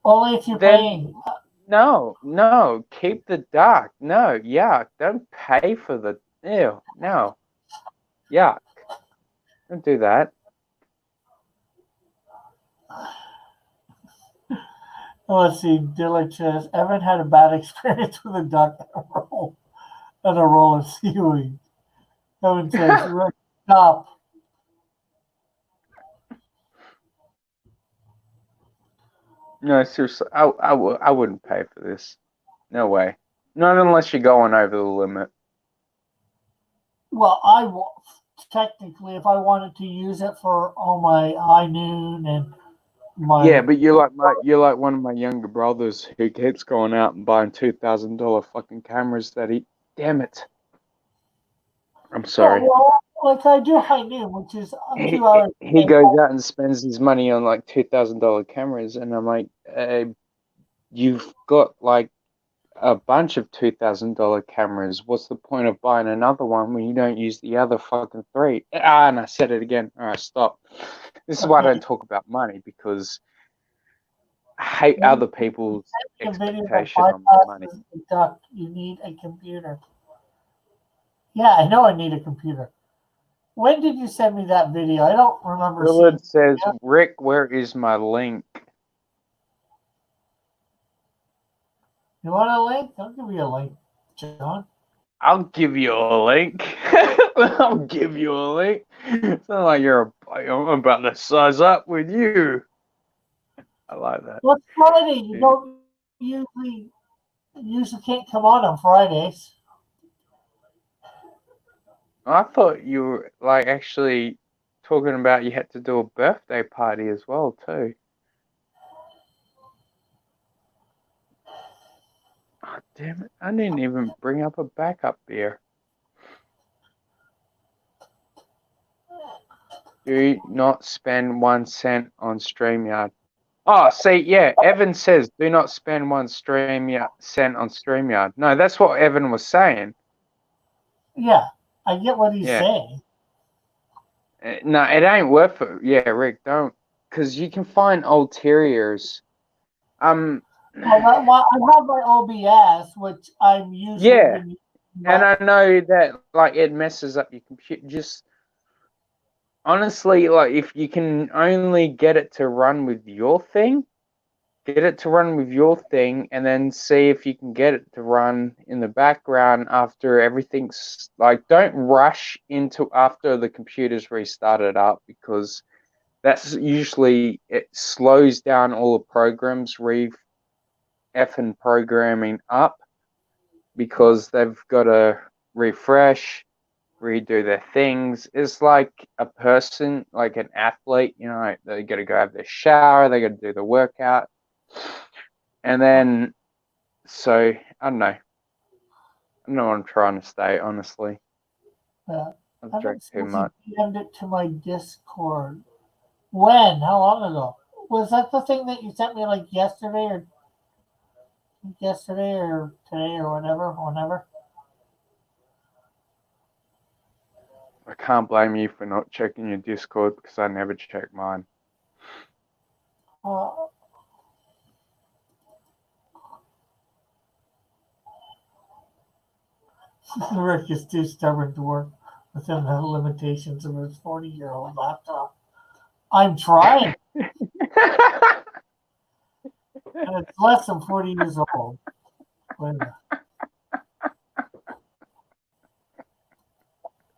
only if you're Then, paying. no. Keep the duck. No. Yuck. Don't pay for the. Ew. No. Yuck. Don't do that. Let's see. Dillard says Evan had a bad experience with a duck and a roll of seaweed. Evan says, Rick, stop. No, seriously. I wouldn't pay for this. No way. Not unless you're going over the limit. Well, technically, if I wanted to use it for all my high noon and my Yeah, but you're like one of my younger brothers who keeps going out and buying $2,000 fucking cameras that he. Damn it. I'm sorry. like I do high noon, which is He 2 hours. he goes out and spends his money on like $2,000 cameras, and I'm like, you've got like a bunch of $2,000 cameras. What's the point of buying another one when you don't use the other fucking three? Ah, and I said it again. All right, stop. This is why I Okay, don't talk about money, because I hate when other people's you make a video that expectation on my money. bypasses the duck, you need a computer. Yeah, I know I need a computer. When did you send me that video? I don't remember seeing Willard says, it. Rick, where is my link? You want a link? I'll give you a link, John. I'll give you a link. I'll give you a link. It's not like I'm about to size up with you. I like that. Well, it's Friday. You don't usually can't come on Fridays. I thought you were like actually talking about you had to do a birthday party as well too. Oh, damn it. I didn't even bring up a backup beer. Do not spend 1 cent on StreamYard. Oh, see, yeah, Evan says do not spend 1 cent on StreamYard. No, that's what Evan was saying. Yeah, I get what he's Yeah. saying. No, it ain't worth it. Yeah, Rick, don't. Because you can find ulteriors. I have my OBS, which I'm usually Yeah. been using, And I know that like it messes up your computer. Just honestly, like if you can only get it to run with your thing, get it to run with your thing, and then see if you can get it to run in the background after everything's like. Don't rush into after the computer's restarted up, because that's usually it slows down all the programs effing programming up, because they've got to refresh, redo their things. It's like a person, like an athlete, you know, like they got to go have their shower, they got to do the workout. And then, so, I don't know. I don't know what I'm trying to say, honestly. I've drank too much. You DM'd it to my Discord. When? How long ago? Was that the thing that you sent me like yesterday or today or whenever? I can't blame you for not checking your Discord, because I never check mine. Rick is too stubborn to work within the limitations of his 40-year-old laptop. I'm trying. And it's less than 40 years old. Wait a minute.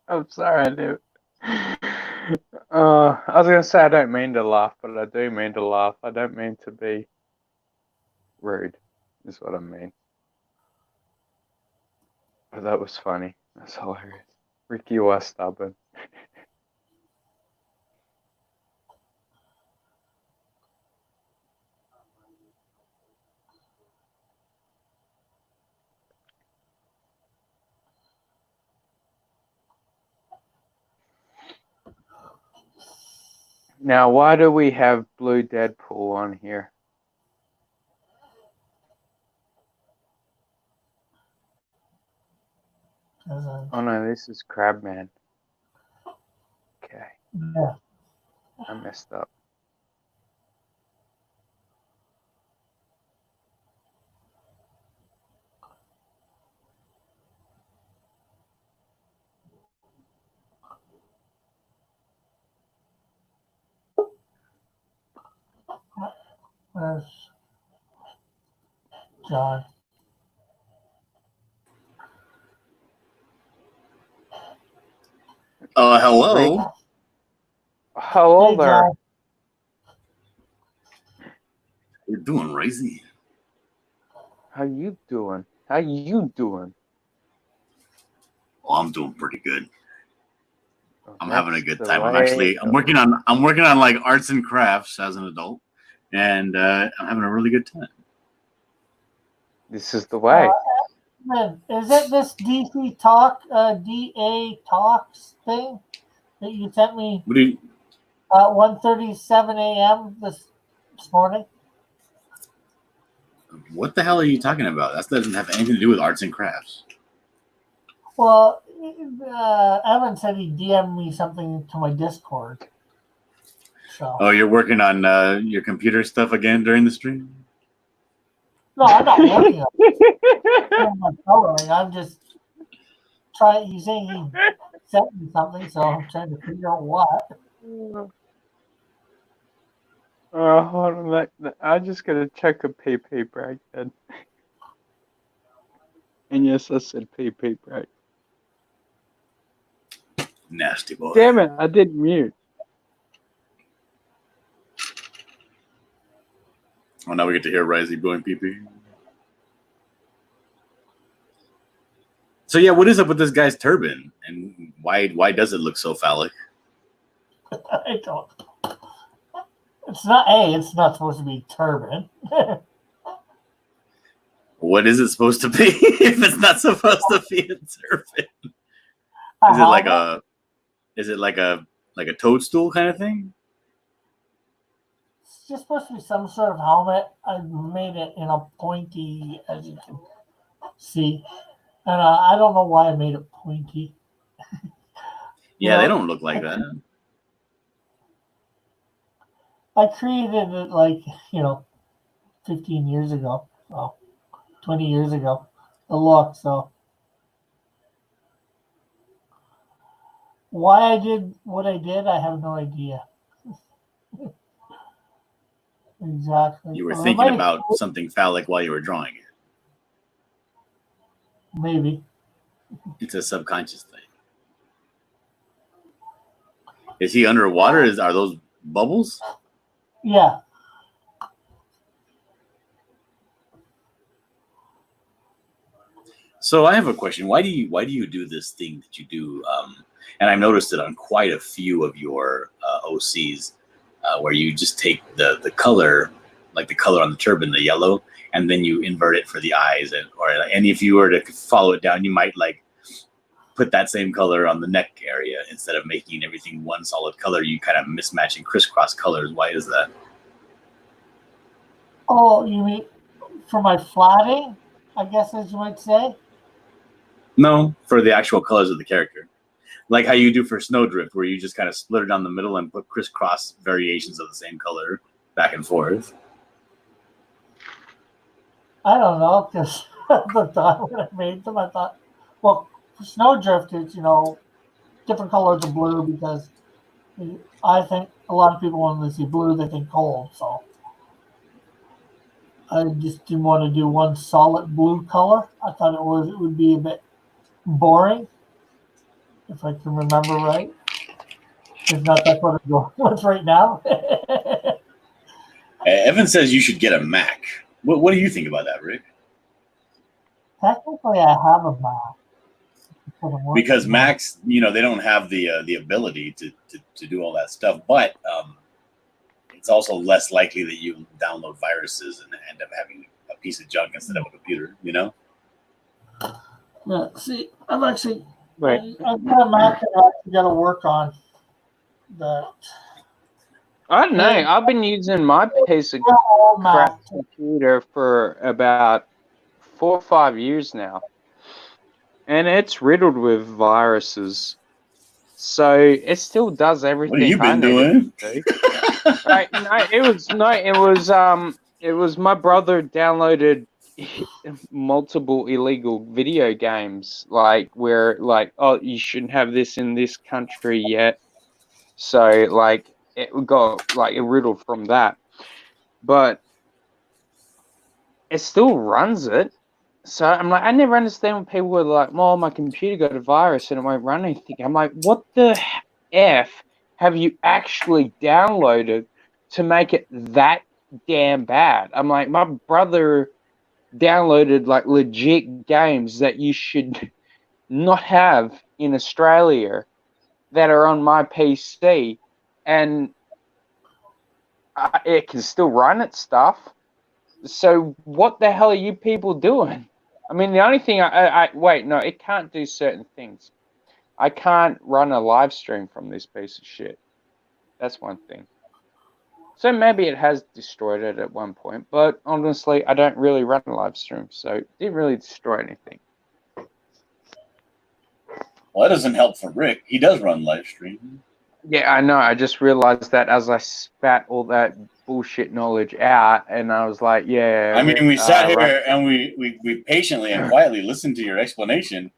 I'm sorry, dude. I was gonna say I don't mean to laugh, but I do mean to laugh. I don't mean to be rude, is what I mean. But that was funny. That's hilarious. Ricky was stubborn. Now, why do we have Blue Deadpool on here? Oh no, this is Crabman. Okay. Yeah. I messed up. Where's John? Hello. Hello Hey, there. John. You're doing Razy. How you doing? How you doing? Well, I'm doing pretty good. I'm That's having a good the time. way I'm working on like arts and crafts as an adult, and I'm having a really good time. This is the way. Is it this DC Talk, DA Talks thing that you sent me What do you? at 1:37 a.m. this morning? What the hell are you talking about? That doesn't have anything to do with arts and crafts. Well, Evan said he DM'd me something to my Discord. So. Oh, you're working on your computer stuff again during the stream? No, I'm not working on it. I'm just trying. He's saying he sent me something, so I'm trying to figure out what. Hold on. I just gotta check a PP break then. And yes, I said PP break. Nasty boy. Damn it! I did mute. Oh, now we get to hear Razy going PP. So yeah, what is up with this guy's turban, and why does it look so phallic? I don't. It's not It's not supposed to be turban. What is it supposed to be if it's not supposed to be a turban? Is it like a toadstool kind of thing? It's just supposed to be some sort of helmet. I made it in a pointy, as you can see, and I don't know why I made it pointy. Yeah, they don't look like that. I created it like 15 years ago, so 20 years ago. The look, so why I did what I did, I have no idea. Exactly. You were thinking about something phallic while you were drawing it. Maybe. It's a subconscious thing. Is he underwater? Are those bubbles? Yeah. So I have a question. Why do you do this thing that you do? And I've noticed it on quite a few of your OCs, where you just take the color, like the color on the turban, the yellow, and then you invert it for the eyes, and if you were to follow it down, you might like put that same color on the neck area instead of making everything one solid color. You kind of mismatch and crisscross colors. Why is that? Oh, you mean for my flatting, I guess, as you might say? No, for the actual colors of the character. Like how you do for Snowdrift, where you just kind of split it down the middle and put crisscross variations of the same color back and forth. I don't know, because the time when I made them, I thought, well, for Snowdrift, it's, different colors of blue, because I think a lot of people, when they see blue, they think cold, so. I just didn't want to do one solid blue color. I thought it would be a bit boring, if I can remember right. If not, that's what I'm going with right now. Evan says you should get a Mac. What do you think about that, Rick? Technically, I have a Mac. Because Macs, they don't have the ability to do all that stuff, but it's also less likely that you download viruses and end up having a piece of junk instead of a computer. Yeah. See, I've got a Mac that I actually got to work on. That. I don't know. I've been using my piece of crap computer for about 4 or 5 years now. And it's riddled with viruses. So it still does everything. What have you been doing? Right? It was my brother downloaded multiple illegal video games, where you shouldn't have this in this country yet. So it got it riddled from that. But it still runs it. So I'm like, I never understand when people were like, "Oh, my computer got a virus and it won't run anything." I'm like, what the F have you actually downloaded to make it that damn bad? I'm like, my brother downloaded legit games that you should not have in Australia that are on my PC, and it can still run its stuff. So what the hell are you people doing? I mean, the only thing it can't do certain things. I can't run a live stream from this piece of shit. That's one thing. So maybe it has destroyed it at one point, but honestly, I don't really run a live stream, so it didn't really destroy anything. Well, that doesn't help for Rick. He does run live stream. Yeah, I know. I just realized that as I spat all that bullshit knowledge out, and I was like, yeah. I mean, we sat here and we patiently and quietly listened to your explanation.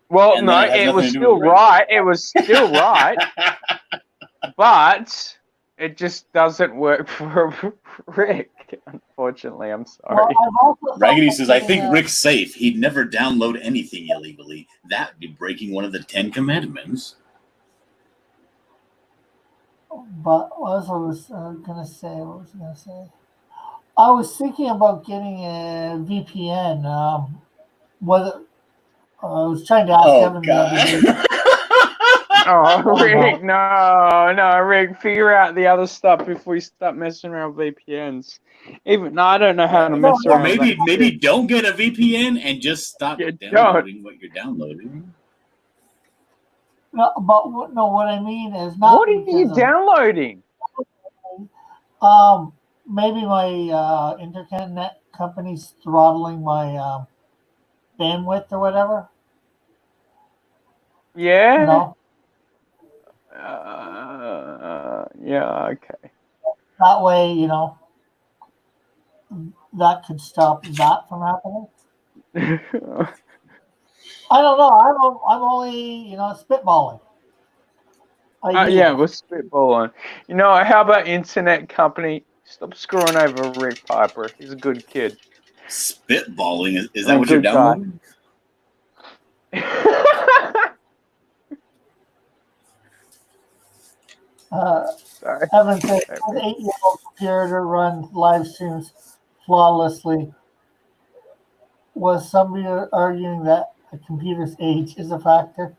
Well, no, it was still right. It was still right. But it just doesn't work for Rick, unfortunately. I'm sorry. Raggedy says, I think Rick's safe. He'd never download anything illegally. That would be breaking one of the 10 commandments. But what was I going to say? I was thinking about getting a VPN. I was trying to ask Evan the other day. Oh, Rick, no, Rick, figure out the other stuff before you start messing around with VPNs. I don't know how to mess around. Or maybe don't get a VPN and just stop downloading what you're downloading. No, but what I mean is not. What are you downloading? Maybe my internet company's throttling my bandwidth or whatever. Yeah. You know? Yeah. Okay. That way, that could stop that from happening. I don't know. I'm only, spitballing. Yeah, we're spitballing. How about internet company? Stop screwing over Rick Piper. He's a good kid. Spitballing? Is that what you're downloading? Evan said an 8-year-old computer run live streams flawlessly. Was somebody arguing that a computer's age is a factor?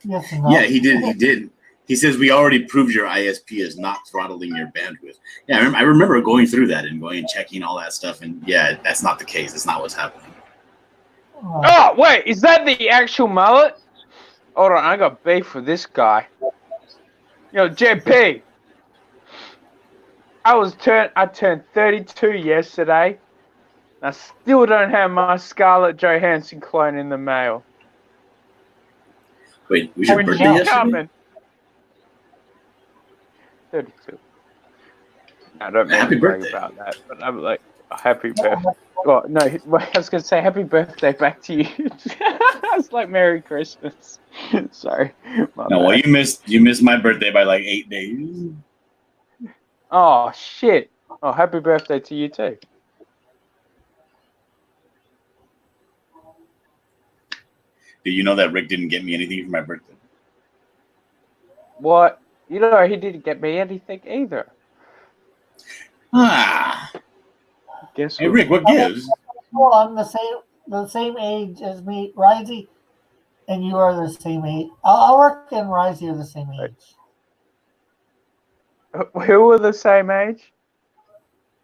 Yes or no? Yeah, he did. He says we already proved your ISP is not throttling your bandwidth. Yeah, I remember going through that and going and checking all that stuff, and yeah, that's not the case. That's not what's happening. Oh, wait, is that the actual mullet? Hold on, I got beef with this guy. Yo, JP. I turned 32 yesterday. I still don't have my Scarlett Johansson clone in the mail. Wait, was your birthday yesterday? Coming? 32. I don't Happy birthday about that, but I'm like, Happy birthday. Well, no, I was going to say happy birthday back to you. It's like Merry Christmas. Sorry. No, well, you missed my birthday by like 8 days. Oh, shit. Oh, happy birthday to you too. Did you know that Rick didn't get me anything for my birthday? What? You know, he didn't get me anything either. Ah. Guess Hey, what? Rick, what gives? Well, I'm the same age as me, Risey, and you are the same age. Ulrich and Risey are the same age. Who were the same age?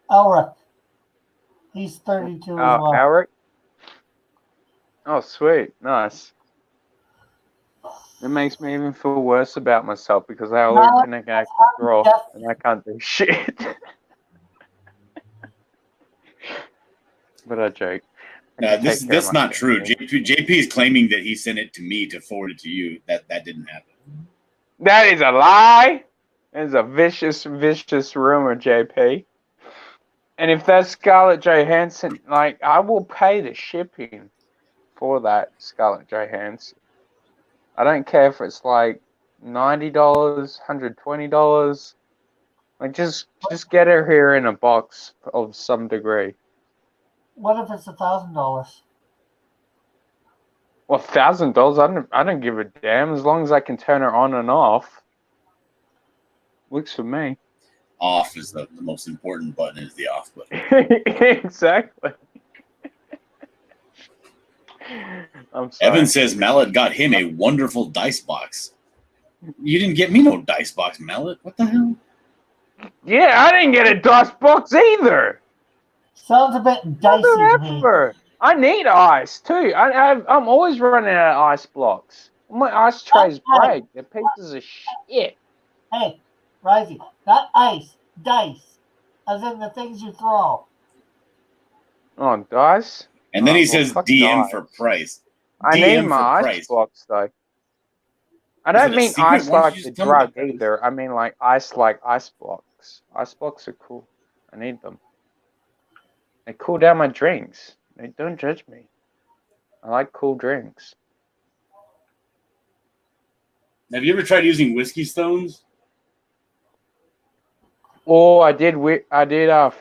Ulrich. He's 32 as well. Eric? Oh, sweet. Nice. It makes me even feel worse about myself because Eric can actually draw and I can't do shit. But I joke. That's not true. JP is claiming that he sent it to me to forward it to you. That didn't happen. That is a lie. That is a vicious rumor, JP. And if that's Scarlett Johansson, like, I will pay the shipping for that Scarlett Johansson. I don't care if it's like $90, $120. Like, just get her here in a box of some degree. What if it's $1,000? Well, $1,000, I don't give a damn as long as I can turn her on and off. Works for me. Off is the most important button, is the off button. Exactly. I'm sorry. Evan says Mallet got him a wonderful dice box. You didn't get me no dice box, Mallet. What the hell? Yeah, I didn't get a dice box either. Sounds a bit dicey to me. I need ice too. I'm always running out of ice blocks. My ice trays break. They're pieces of shit. Hey, Risey, not ice, dice. As in the things you throw. Oh, dice? And then he says DM dice. for price. I need my ice blocks though. I don't mean ice like the drug either. I mean like ice blocks. Ice blocks are cool. I need them. They cool down my drinks. Don't judge me. I like cool drinks. Have you ever tried using whiskey stones? Oh, I did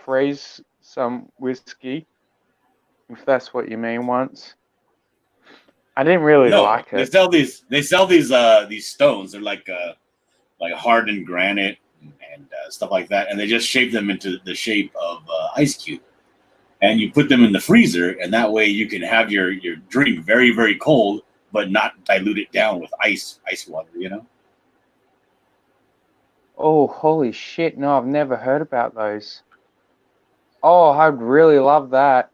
freeze some whiskey, if that's what you mean once. I didn't really like it. They sell these stones. They're like hardened granite and stuff like that, and they just shape them into the shape of ice cube. And you put them in the freezer, and that way you can have your drink very, very cold, but not dilute it down with ice water, you know? Oh, holy shit. No, I've never heard about those. Oh, I'd really love that.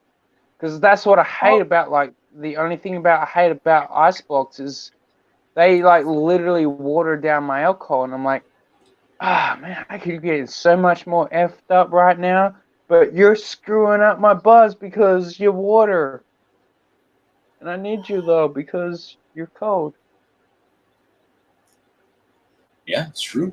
Because that's what I hate about, like, the only thing I hate about ice blocks is they, like, literally water down my alcohol. And I'm like, man, I could get so much more effed up right now. But you're screwing up my buzz because you're water. And I need you, though, because you're cold. Yeah, it's true.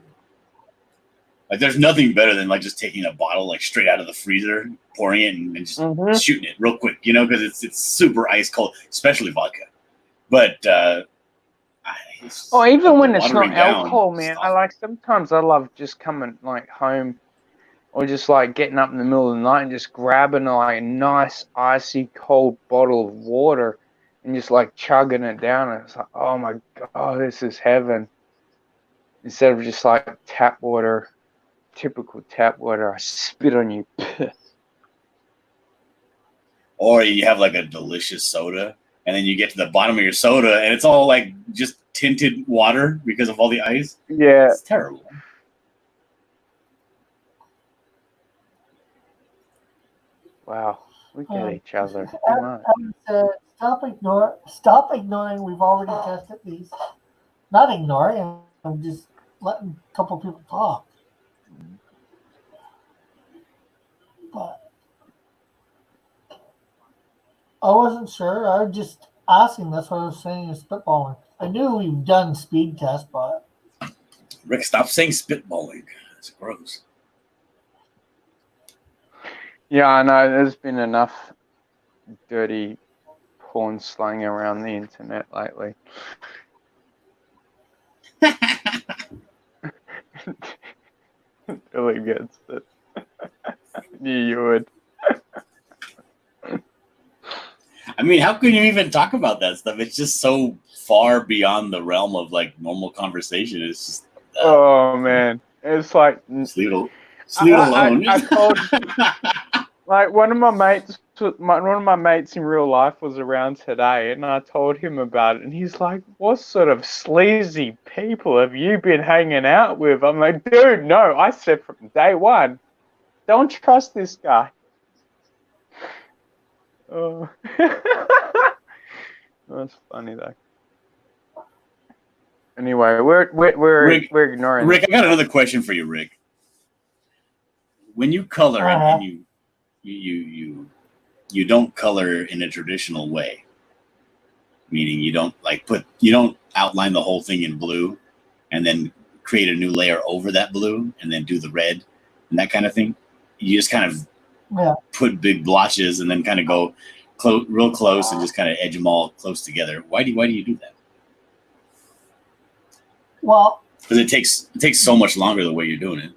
Like, there's nothing better than, like, just taking a bottle, like, straight out of the freezer, pouring it, and just shooting it real quick, you know, because it's super ice cold, especially vodka. But, even when it's not alcohol, man, sometimes I love just coming, like, home or just, like, getting up in the middle of the night and just grabbing, like, a nice, icy, cold bottle of water and just, like, chugging it down. And it's like, oh, my God, this is heaven. Instead of just, like, tap water, typical tap water, I spit on you. Or you have, like, a delicious soda, and then you get to the bottom of your soda, and it's all, like, just tinted water because of all the ice. Yeah. It's terrible. Wow, we get each other. Stop ignoring. We've already tested these. Not ignoring. I'm just letting a couple people talk. But I wasn't sure. I was just asking. That's what I was saying. Is spitballing. I knew we've done speed tests, but Rick, stop saying spitballing. It's gross. Yeah, I know. There's been enough dirty porn slang around the internet lately. It really gets it. Knew you would. I mean, how can you even talk about that stuff? It's just so far beyond the realm of like normal conversation. It's just Oh man, it's like just leave it alone. I told like one of my mates in real life was around today, and I told him about it, and he's like, "What sort of sleazy people have you been hanging out with?" I'm like, "Dude, no, I said from day one, don't trust this guy." Oh. That's funny though. Anyway, we're ignoring Rick, I got another question for you, Rick. When you color and you don't color in a traditional way, meaning you don't outline the whole thing in blue and then create a new layer over that blue and then do the red and that kind of thing. You just kind of put big blotches and then kind of go real close and just kind of edge them all close together. Why do you do that? Well, because it takes so much longer the way you're doing it.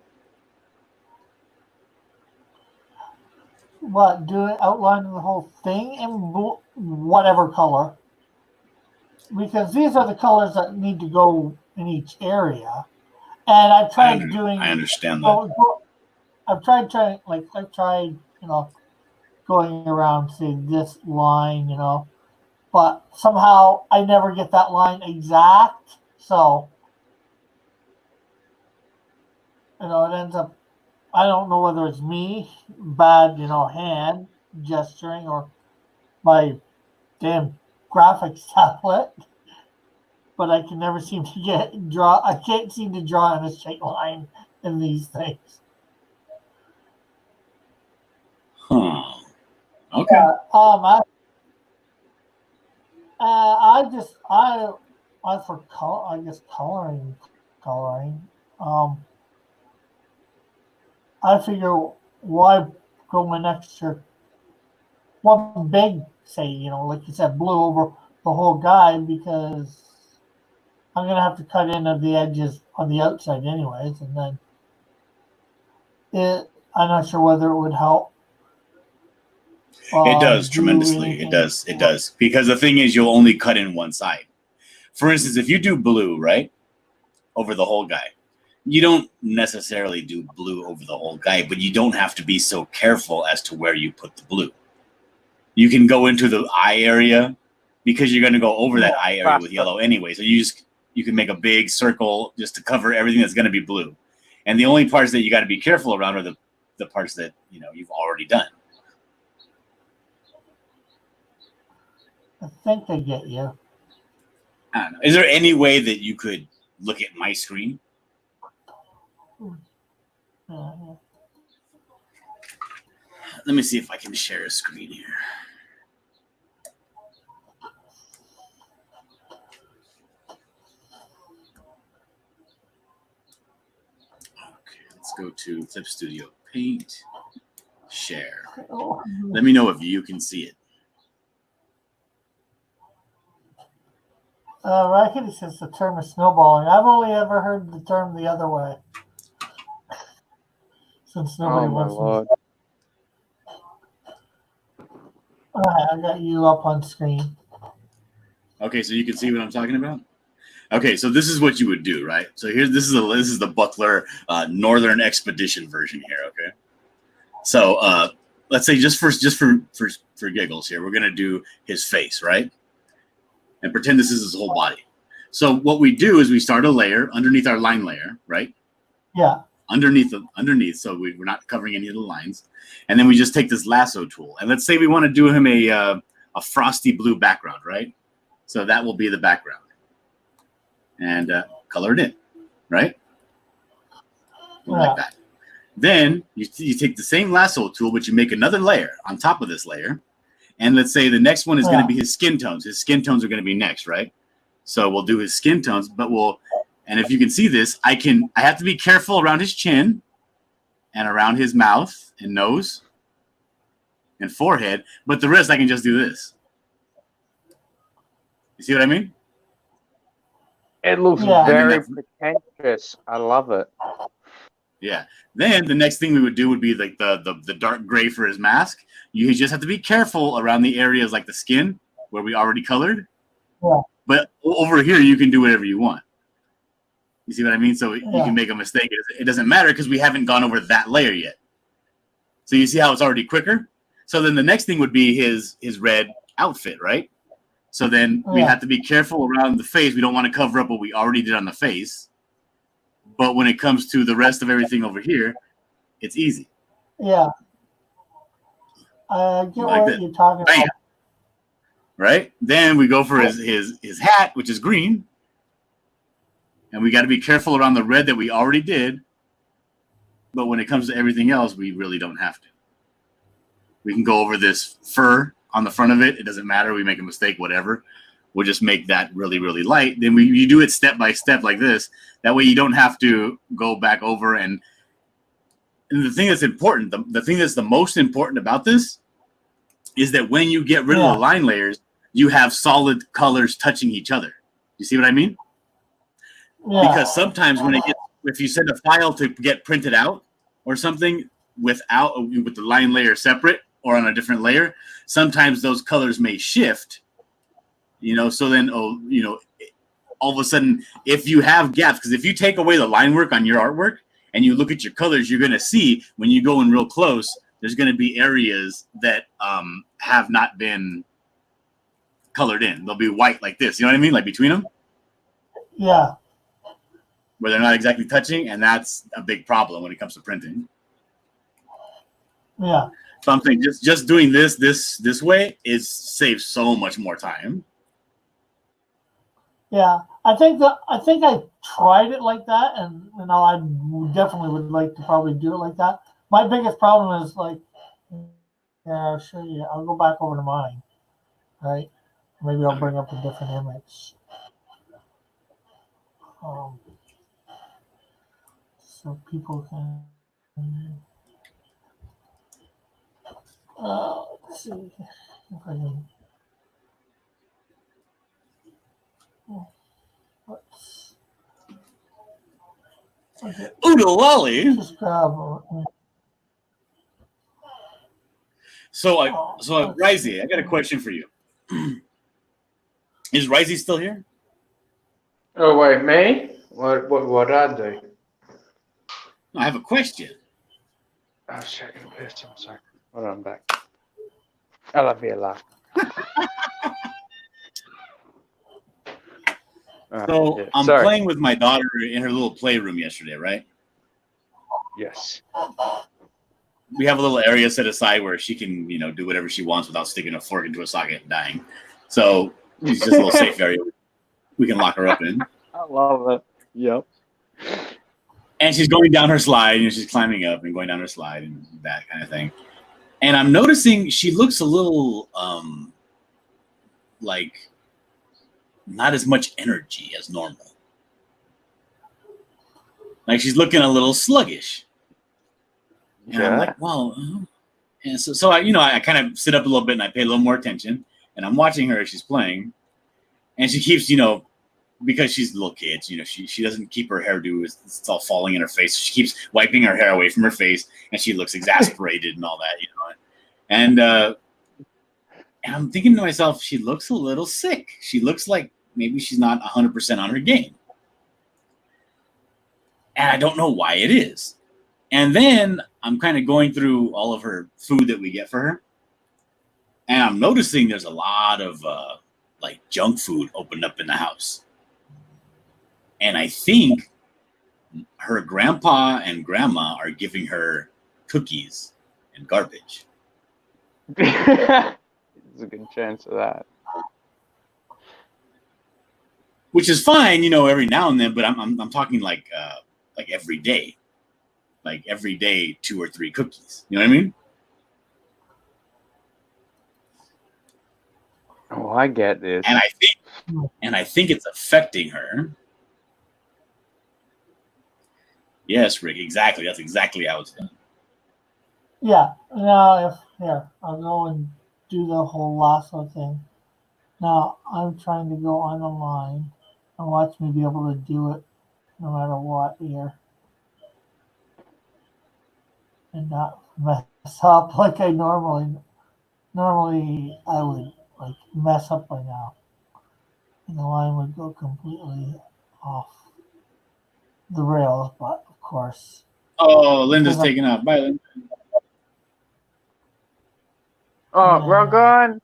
What, outlining the whole thing in whatever color? Because these are the colors that need to go in each area. And I've tried I understand that. I've tried, going around to this line, but somehow I never get that line exact. So, it ends up, I don't know whether it's me, bad, hand gesturing, or my damn graphics tablet, but I can never seem to I can't seem to draw in a straight line in these things. Huh. Okay. I for color, I guess coloring. I figure why go an extra one big, say, like you said, blue over the whole guy, because I'm gonna have to cut into the edges on the outside anyways, and then I'm not sure whether it would help. It does tremendously. It does. Because the thing is, you'll only cut in one side. For instance, if you do blue, right, over the whole guy, you don't necessarily do blue over the whole guy, but you don't have to be so careful as to where you put the blue. You can go into the eye area because you're going to go over that eye area with yellow anyway. So you can make a big circle just to cover everything that's going to be blue. And the only parts that you got to be careful around are the parts that, you've already done. I think I get you. I don't know. Is there any way that you could look at my screen? Let me see if I can share a screen here. Okay, let's go to Clip Studio Paint, share. Let me know if you can see it. Rackety says the term is snowballing. I've only ever heard the term the other way. Since nobody wants to. I got you up on screen. Okay, so you can see what I'm talking about? Okay, so this is what you would do, right? So this is the Buckler Northern Expedition version here, okay? So let's say just for giggles here, we're gonna do his face, right? And pretend this is his whole body. So what we do is we start a layer underneath our line layer, right? Yeah. Underneath, so we're not covering any of the lines. And then we just take this lasso tool. And let's say we want to do him a frosty blue background, right? So that will be the background. And color it in, right? Like that. Then you take the same lasso tool, but you make another layer on top of this layer. And let's say the next one is going to be his skin tones. His skin tones are going to be next, right? So we'll do his skin tones, but and if you can see this, I have to be careful around his chin and around his mouth and nose. and forehead, but the rest I can just do this. You see what I mean? It looks Yeah. very pretentious. I love it. Yeah. Then the next thing we would do would be like the dark gray for his mask. You just have to be careful around the areas like the skin where we already colored. Yeah. But over here, you can do whatever you want. You see what I mean? So you Yeah. can make a mistake. It doesn't matter because we haven't gone over that layer yet. So you see how it's already quicker? So then the next thing would be his red outfit, right? So then we Yeah. have to be careful around the face. We don't want to cover up what we already did on the face. But when it comes to the rest of everything over here, it's easy. Yeah. I get Like what this. you're talking Bam. about. Right? Then we go for his hat, which is green. And we got to be careful around the red that we already did. But when it comes to everything else, we really don't have to. We can go over this fur on the front of it. It doesn't matter. We make a mistake, whatever. We'll just make that really, really light. Then you do it step by step like this. That way you don't have to go back over. And the thing that's important, the thing that's the most important about this is that when you get rid of the line layers, you have solid colors touching each other. You see what I mean? Yeah. Because sometimes if you send a file to get printed out or something with the line layer separate or on a different layer, sometimes those colors may shift. So then all of a sudden, if you have gaps, because if you take away the line work on your artwork and you look at your colors, you're going to see when you go in real close, there's going to be areas that have not been colored in. They'll be white like this. You know what I mean? Like between them. Yeah. Where they're not exactly touching, and that's a big problem when it comes to printing. Yeah. So I'm saying just doing this way saves so much more time. Yeah. I think I tried it like that, and I definitely would like to probably do it like that. My biggest problem is like, I'll show you. I'll go back over to mine, right? Maybe I'll bring up a different image. So people can. Let's see if I can. Okay. Oodalolly. Just grab. So Risey, I got a question for you. Is Risey still here? Oh wait, me? What did I do? I have a question. I'll check in first. I'm sorry. Hold on, I'm back. I love you a lot. So yeah. I'm Sorry. playing with my daughter in her little playroom yesterday, right? Yes. We have a little area set aside where she can, do whatever she wants without sticking a fork into a socket and dying. So it's just a little safe area we can lock her up in. I love it. Yep. And she's going down her slide, she's climbing up and going down her slide and that kind of thing. And I'm noticing she looks a little like not as much energy as normal. Like she's looking a little sluggish. And I'm like, well, and so I kind of sit up a little bit and I pay a little more attention, and I'm watching her as she's playing, and she keeps, because she's little kids, she doesn't keep her hairdo, it's all falling in her face. So she keeps wiping her hair away from her face, and she looks exasperated and all that, and I'm thinking to myself, she looks a little sick. She looks like maybe she's not 100% on her game, and I don't know why it is. And then I'm kind of going through all of her food that we get for her. And I'm noticing there's a lot of like junk food opened up in the house. And I think her grandpa and grandma are giving her cookies and garbage. There's a good chance of that. Which is fine, every now and then, but I'm talking like every day. Like every day, 2 or 3 cookies. You know what I mean? Oh, I get this. And I think it's affecting her. Yes, Rick, exactly. That's exactly how it's done. Yeah. Now, Here, I'll go and do the whole lasso thing. Now, I'm trying to go on the line and watch me be able to do it no matter what here. And not mess up like I normally I would like mess up by now. And the line would go completely off the rails, but of course. Oh, Linda's taking off. Bye, Linda. Oh, rock on,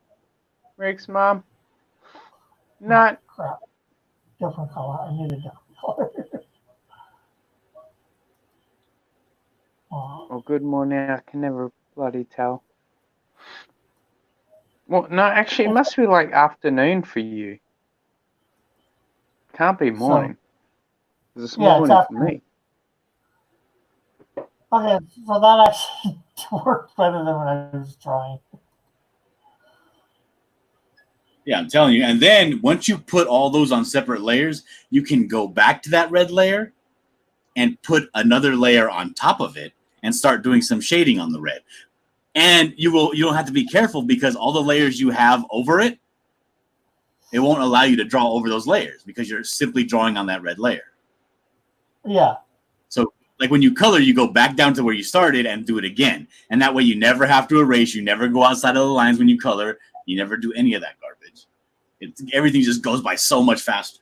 Rick's mom. Not. Crap. Different color. I need a different color. Oh, good morning. I can never bloody tell. Well, no, actually, it must be like afternoon for you. Can't be morning. It's morning for me. Okay, so that actually worked better than what I was trying. Yeah, I'm telling you. And then once you put all those on separate layers, you can go back to that red layer and put another layer on top of it and start doing some shading on the red. And you don't have to be careful because all the layers you have over it, it won't allow you to draw over those layers because you're simply drawing on that red layer. Yeah. So like when you color, you go back down to where you started and do it again. And that way you never have to erase. You never go outside of the lines when you color. You never do any of that garbage. Everything just goes by so much faster.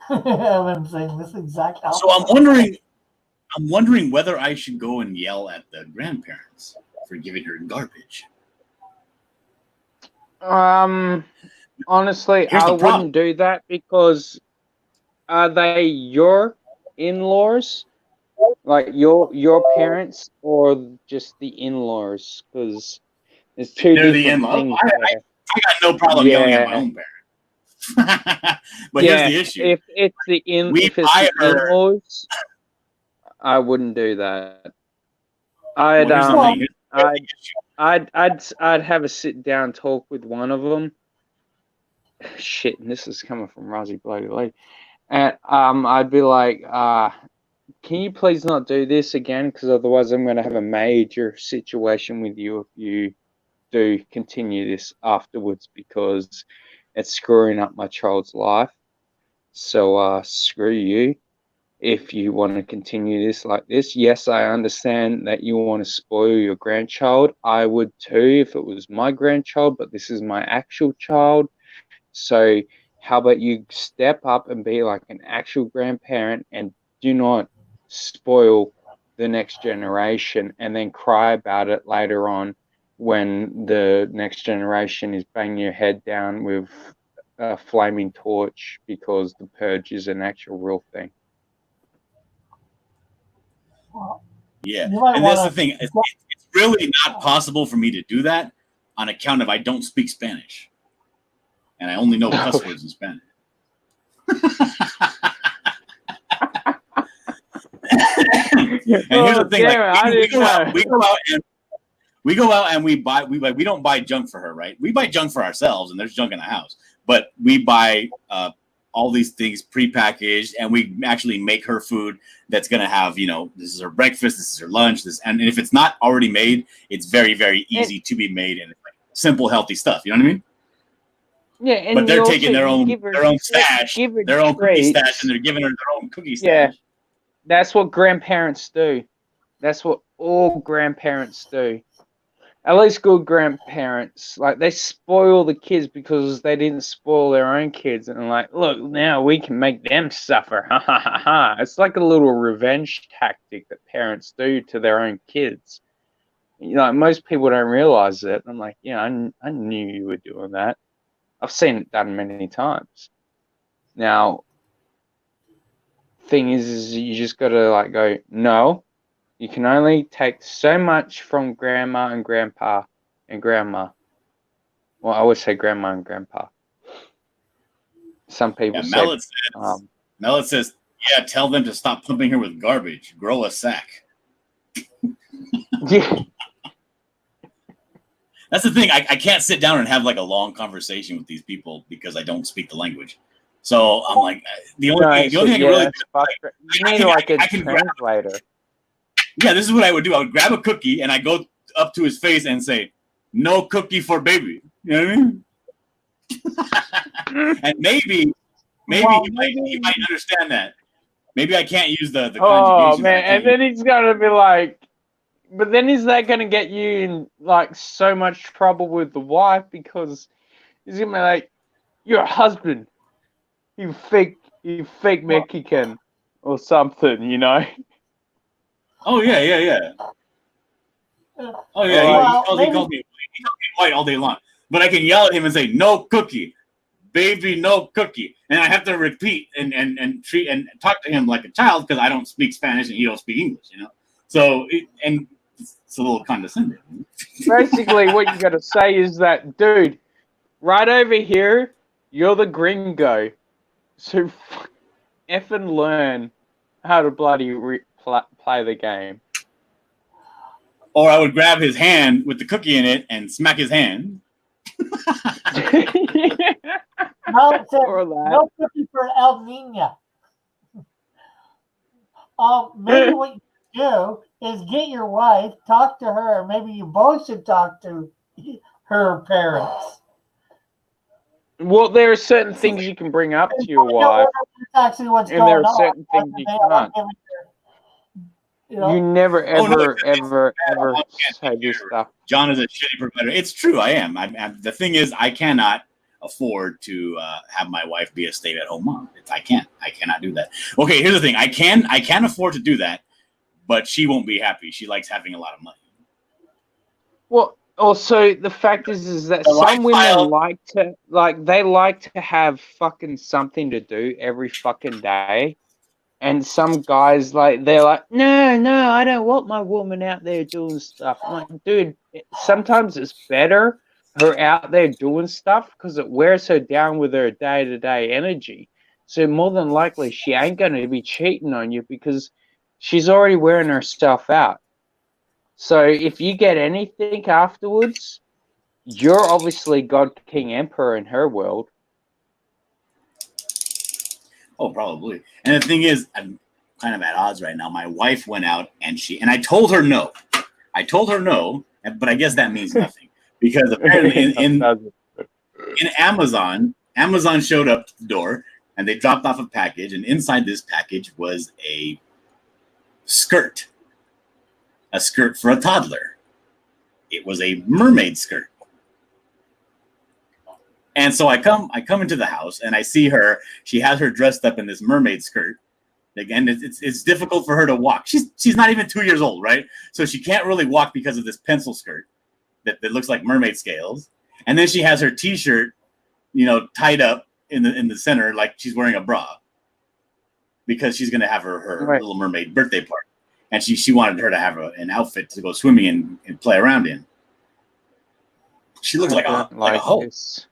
I've been saying this exact outfit. So I'm wondering whether I should go and yell at the grandparents for giving her garbage. Honestly, I wouldn't do that because are they your in-laws? Like your parents or just the in-laws? Because there's two different things. I got no problem yelling at my own parents. But here's the issue: if it's the in-laws, I wouldn't do that. I'd have a sit down talk with one of them. Shit, and this is coming from Rosie bloody lady. And I'd be like, can you please not do this again? Because otherwise I'm going to have a major situation with you if you do continue this afterwards because it's screwing up my child's life. So screw you. If you want to continue this like this, yes, I understand that you want to spoil your grandchild. I would too if it was my grandchild, but this is my actual child. So how about you step up and be like an actual grandparent and do not spoil the next generation and then cry about it later on when the next generation is banging your head down with a flaming torch because the purge is an actual real thing. Yeah, and that's the thing. It's really not possible for me to do that on account of I don't speak Spanish. And I only know cuss words in Spanish. And here's the thing: we go out and we buy. We don't buy junk for her, right? We buy junk for ourselves, and there's junk in the house. But we buy all these things prepackaged, and we actually make her food that's gonna have, this is her breakfast, this is her lunch, and if it's not already made, it's very, very easy to be made, and it's like simple, healthy stuff. You know what I mean? Yeah, and but they're taking their own stash, their own cookie stash, and they're giving her their own cookie stash. Yeah, that's what grandparents do. That's what all grandparents do. At least good grandparents, like they spoil the kids because they didn't spoil their own kids, and like, look, now we can make them suffer. Ha ha ha ha! It's like a little revenge tactic that parents do to their own kids. Most people don't realize it. I'm like, I knew you were doing that. I've seen it done many times. Now, thing is you just got to go, no, you can only take so much from grandma and grandpa and grandma. Well, I always say grandma and grandpa. Some people say. Mellet says, yeah, tell them to stop pumping her with garbage. Grow a sack. Yeah. That's the thing. I can't sit down and have a long conversation with these people because I don't speak the language. So I'm like, the only thing I can really do, you need like a I can grab, translator. yeah, this is what I would do. I would grab a cookie and I go up to his face and say, "No cookie for baby." You know what I mean? And maybe he might understand that. Maybe I can't use the Oh conjugation. man, and then he's gonna be like, but then is that gonna get you in like so much trouble with the wife because he's gonna be like, "You're a husband, you fake Mexican or something," you know? Oh yeah. Oh yeah, Well, he calls me white all day long. But I can yell at him and say, "No cookie, baby, no cookie," and I have to repeat and treat and talk to him like a child because I don't speak Spanish and he don't speak English, you know. So it's a little condescending. Basically, what you gotta say is that, dude, right over here, you're the gringo, so effing learn how to bloody play the game. Or I would grab his hand with the cookie in it and smack his hand. No, it said, Or that. no cookie for El Nino. Maybe what you do is get your wife, talk to her. Maybe you both should talk to her parents. Well, there are certain things you can bring up to your wife, Actually, what's and going there are on. certain things you can't. You know? You never, Oh, no, ever it's say this stuff. John is a shitty provider. It's true, I am. The thing is, I cannot afford to have my wife be a stay-at-home mom. I cannot do that. Okay, here's the thing. I can afford to do that, but she won't be happy. She likes having a lot of money. Well, also the fact is that some women like to have fucking something to do every fucking day. And some guys, they're like, no, I don't want my woman out there doing stuff. I'm like, dude, sometimes it's better her out there doing stuff because it wears her down with her day-to-day energy. So more than likely, she ain't going to be cheating on you because she's already wearing herself out. So if you get anything afterwards, you're obviously God, King, Emperor in her world. Oh, probably. And the thing is, I'm kind of at odds right now. My wife went out and I told her no. But I guess that means nothing because apparently in Amazon showed up to the door and they dropped off a package, and inside this package was a skirt for a toddler. It was a mermaid skirt. And so I come into the house and I see her. She has her dressed up in this mermaid skirt. Again, it's difficult for her to walk. She's not even 2 years old, right? So she can't really walk because of this pencil skirt that looks like mermaid scales. And then she has her t-shirt, tied up in the center like she's wearing a bra because she's gonna have her right. Little Mermaid birthday party. And she wanted her to have an outfit to go swimming and play around in. She looked like a hoe. This.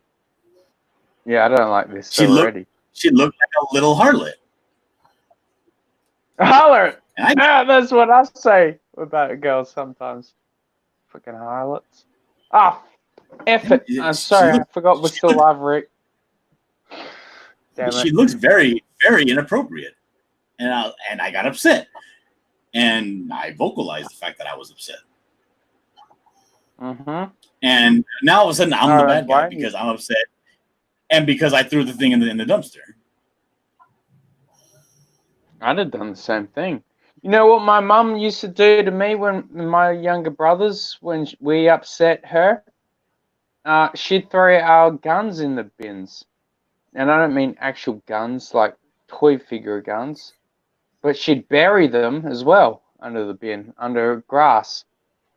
Yeah, I don't like this already. She looked like a little harlot. Harlot! Yeah, that's what I say about girls sometimes. Fucking harlots. F it. I'm sorry, I forgot we're still live, Rick. Damn she it. looks very, very inappropriate. And I got upset. And I vocalized the fact that I was upset. Mm-hmm. And now all of a sudden I'm the bad guy because I'm upset. And because I threw the thing in the dumpster. I'd have done the same thing. You know what my mum used to do to me when my younger brothers, when we upset her? She'd throw our guns in the bins. And I don't mean actual guns, like toy figure guns. But she'd bury them as well under the bin, under grass.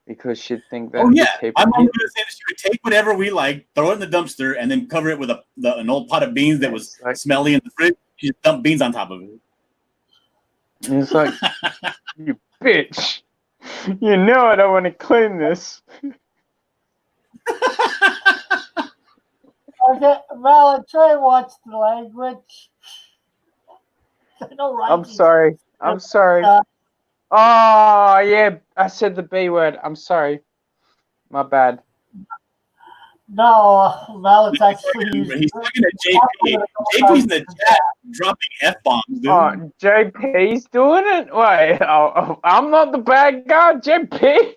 Because she'd think that. Oh yeah, my mom would say that she would take whatever we like, throw it in the dumpster, and then cover it with an old pot of beans that was smelly in the fridge. She just dumped beans on top of it. And it's like, you bitch! You know I don't want to clean this. Okay, Val, try and watch the language. I'm sorry. Oh, yeah, I said the B word. I'm sorry. My bad. No, now it's actually. He's talking to JP. JP's in the chat dropping F-bombs, dude. Oh, JP's doing it? Wait, I'm not the bad guy, JP.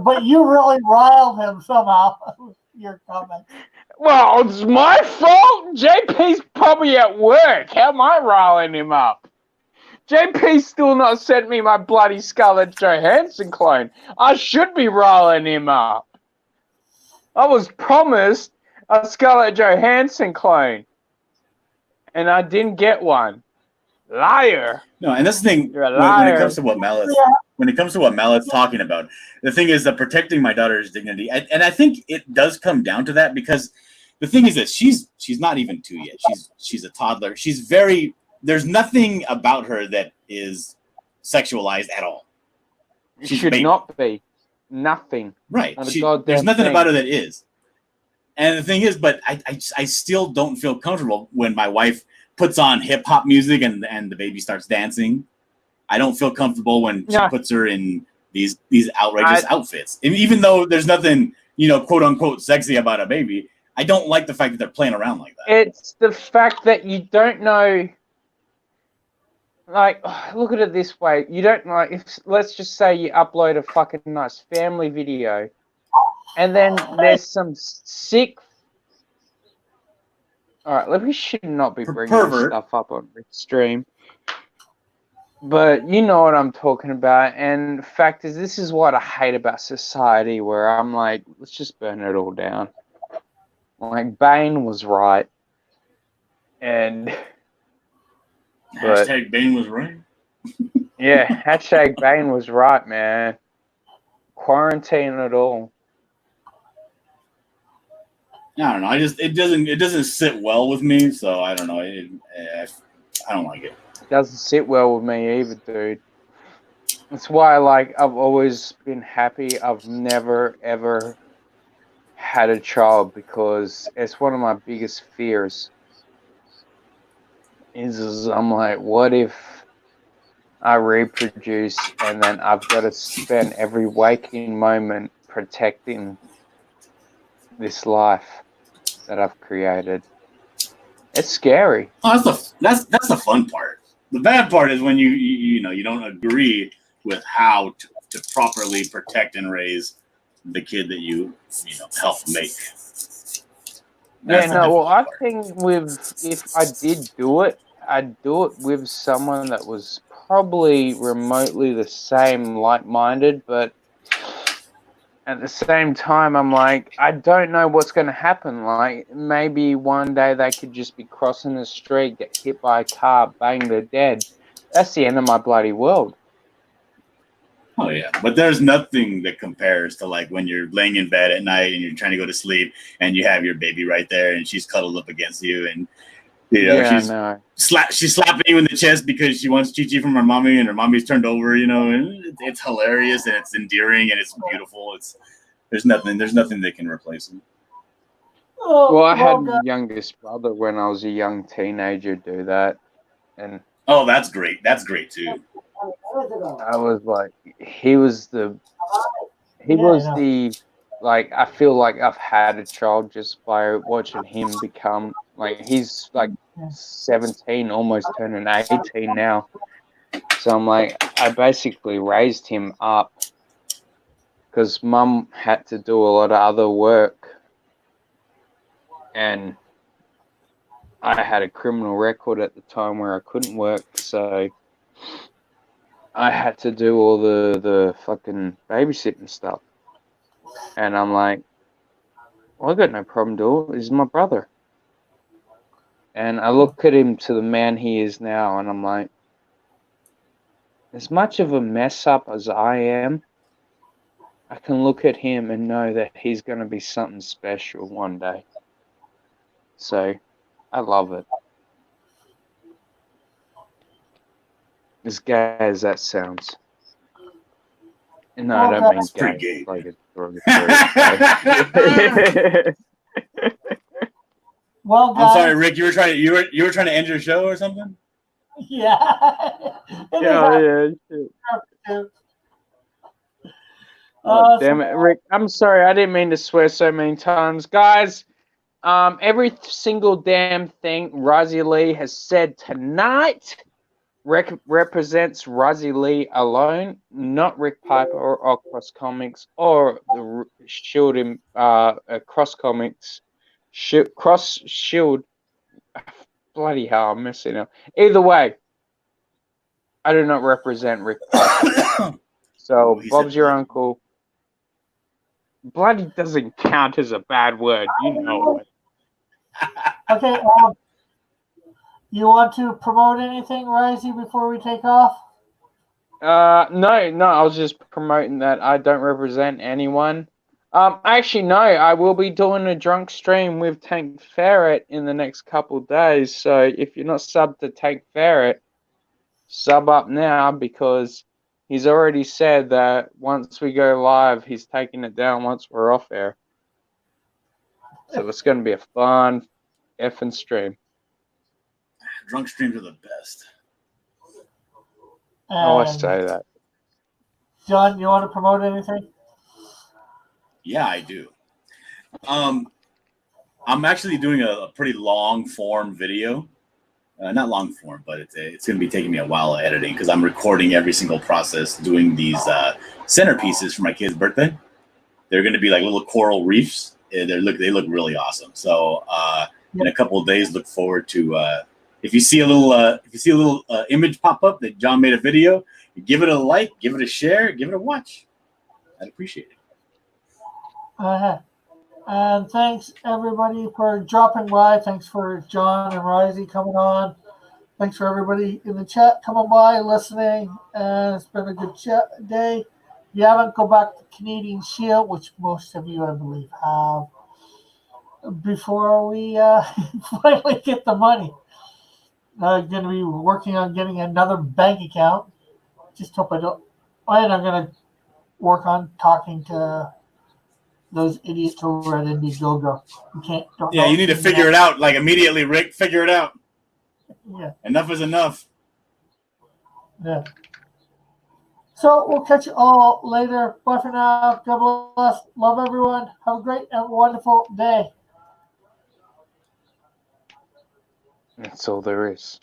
But you really riled him somehow with your comment. Well, it's my fault. JP's probably at work. How am I riling him up? JP's still not sent me my bloody Scarlett Johansson clone. I should be riling him up. I was promised a Scarlett Johansson clone, and I didn't get one. Liar. No, and that's the thing. You're a When liar. it comes to what Mallet's talking about, the thing is that protecting my daughter's dignity, and I think it does come down to that, because the thing is that she's not even 2 yet. She's a toddler. There's nothing about her that is sexualized at all. It She's should baby. not be. Nothing. Right. Not a goddamn There's nothing thing. about her that is. And the thing is, but I still don't feel comfortable when my wife puts on hip hop music and the baby starts dancing. I don't feel comfortable when she puts her in these outrageous outfits. And even though there's nothing, quote unquote sexy about a baby, I don't like the fact that they're playing around like that. It's the fact that you don't know. Like, look at it this way. You don't know if, let's just say you upload a fucking nice family video, and then there's some sick. All right, we should not be bringing this stuff up on the stream. But you know what I'm talking about. And the fact is, this is what I hate about society, where I'm like, let's just burn it all down. Like, Bane was right. And... Hashtag Bane was right. Yeah, hashtag Bane was right, man. Quarantine it all. I don't know. It doesn't sit well with me, so I don't know. I don't like it. It doesn't sit well with me either, dude. That's why, I've always been happy I've never, ever had a child, because it's one of my biggest fears. Is I'm like, what if I reproduce and then I've got to spend every waking moment protecting this life that I've created? It's scary. Oh, that's the fun part. The bad part is when you don't agree with how to properly protect and raise the kid that you help make. I think if I did do it, I'd do it with someone that was probably remotely the same, like-minded, but at the same time, I'm like, I don't know what's going to happen. Like, maybe one day they could just be crossing the street, get hit by a car, bang, they're dead. That's the end of my bloody world. Oh, yeah. But there's nothing that compares to, when you're laying in bed at night and you're trying to go to sleep and you have your baby right there and she's cuddled up against you and, she's slapping you in the chest because she wants Chi-Chi from her mommy and her mommy's turned over, and it's hilarious and it's endearing and it's beautiful. There's nothing that can replace it. Well, I had my youngest brother when I was a young teenager do that. And oh, that's great. That's great too. I was like, I feel like I've had a child just by watching him become, he's 17, almost turning 18 now. So I'm like, I basically raised him up because mum had to do a lot of other work. And I had a criminal record at the time where I couldn't work, so I had to do all the fucking babysitting stuff. And I'm like, well, I got no problem doing it. He's my brother. And I look at him to the man he is now, and I'm like, as much of a mess up as I am, I can look at him and know that he's going to be something special one day. So, I love it. As gay as that sounds. No, I don't mean gay. Like it's Well, guys, I'm sorry, Rick. You were trying to end your show or something? Yeah. yeah. Shit. Oh, damn it, Rick. I'm sorry. I didn't mean to swear so many times. Guys, every single damn thing Rozzy Lee has said tonight represents Rozzy Lee alone, not Rick Piper or Cross Comics or the Shield Cross Comics. Cross Shield. Bloody hell, I'm missing it. Either way, I do not represent Rick Piper. So, Bob's your uncle. Bloody doesn't count as a bad word, you know it. Okay, you want to promote anything, Risey, before we take off? No, I was just promoting that I don't represent anyone. Actually, no, I will be doing a drunk stream with Tank Ferret in the next couple days. So if you're not subbed to Tank Ferret, sub up now, because he's already said that once we go live, he's taking it down once we're off air. So it's going to be a fun effing stream. Drunk streams are the best. I always say that. John, you want to promote anything? Yeah, I do. I'm actually doing a pretty long form video. Not long form, but it's going to be taking me a while of editing because I'm recording every single process doing these centerpieces for my kid's birthday. They're going to be like little coral reefs. They look really awesome. So in a couple of days, look forward to if you see a little image pop up that John made a video, give it a like, give it a share, give it a watch. I'd appreciate it. And thanks everybody for dropping by. Thanks for John and Risey coming on. Thanks for everybody in the chat coming by, listening. And it's been a good day. If you haven't, go back to Canadian Shield, which most of you, I believe, have, before we finally get the money. I'm going to be working on getting another bank account. Just hope I don't. And I'm going to work on talking to those idiots over at Indiegogo. You need to figure it out like immediately, Rick. Figure it out. Yeah. Enough is enough. Yeah. So we'll catch you all later. Bye for now. God bless. Love everyone. Have a great and wonderful day. That's all there is.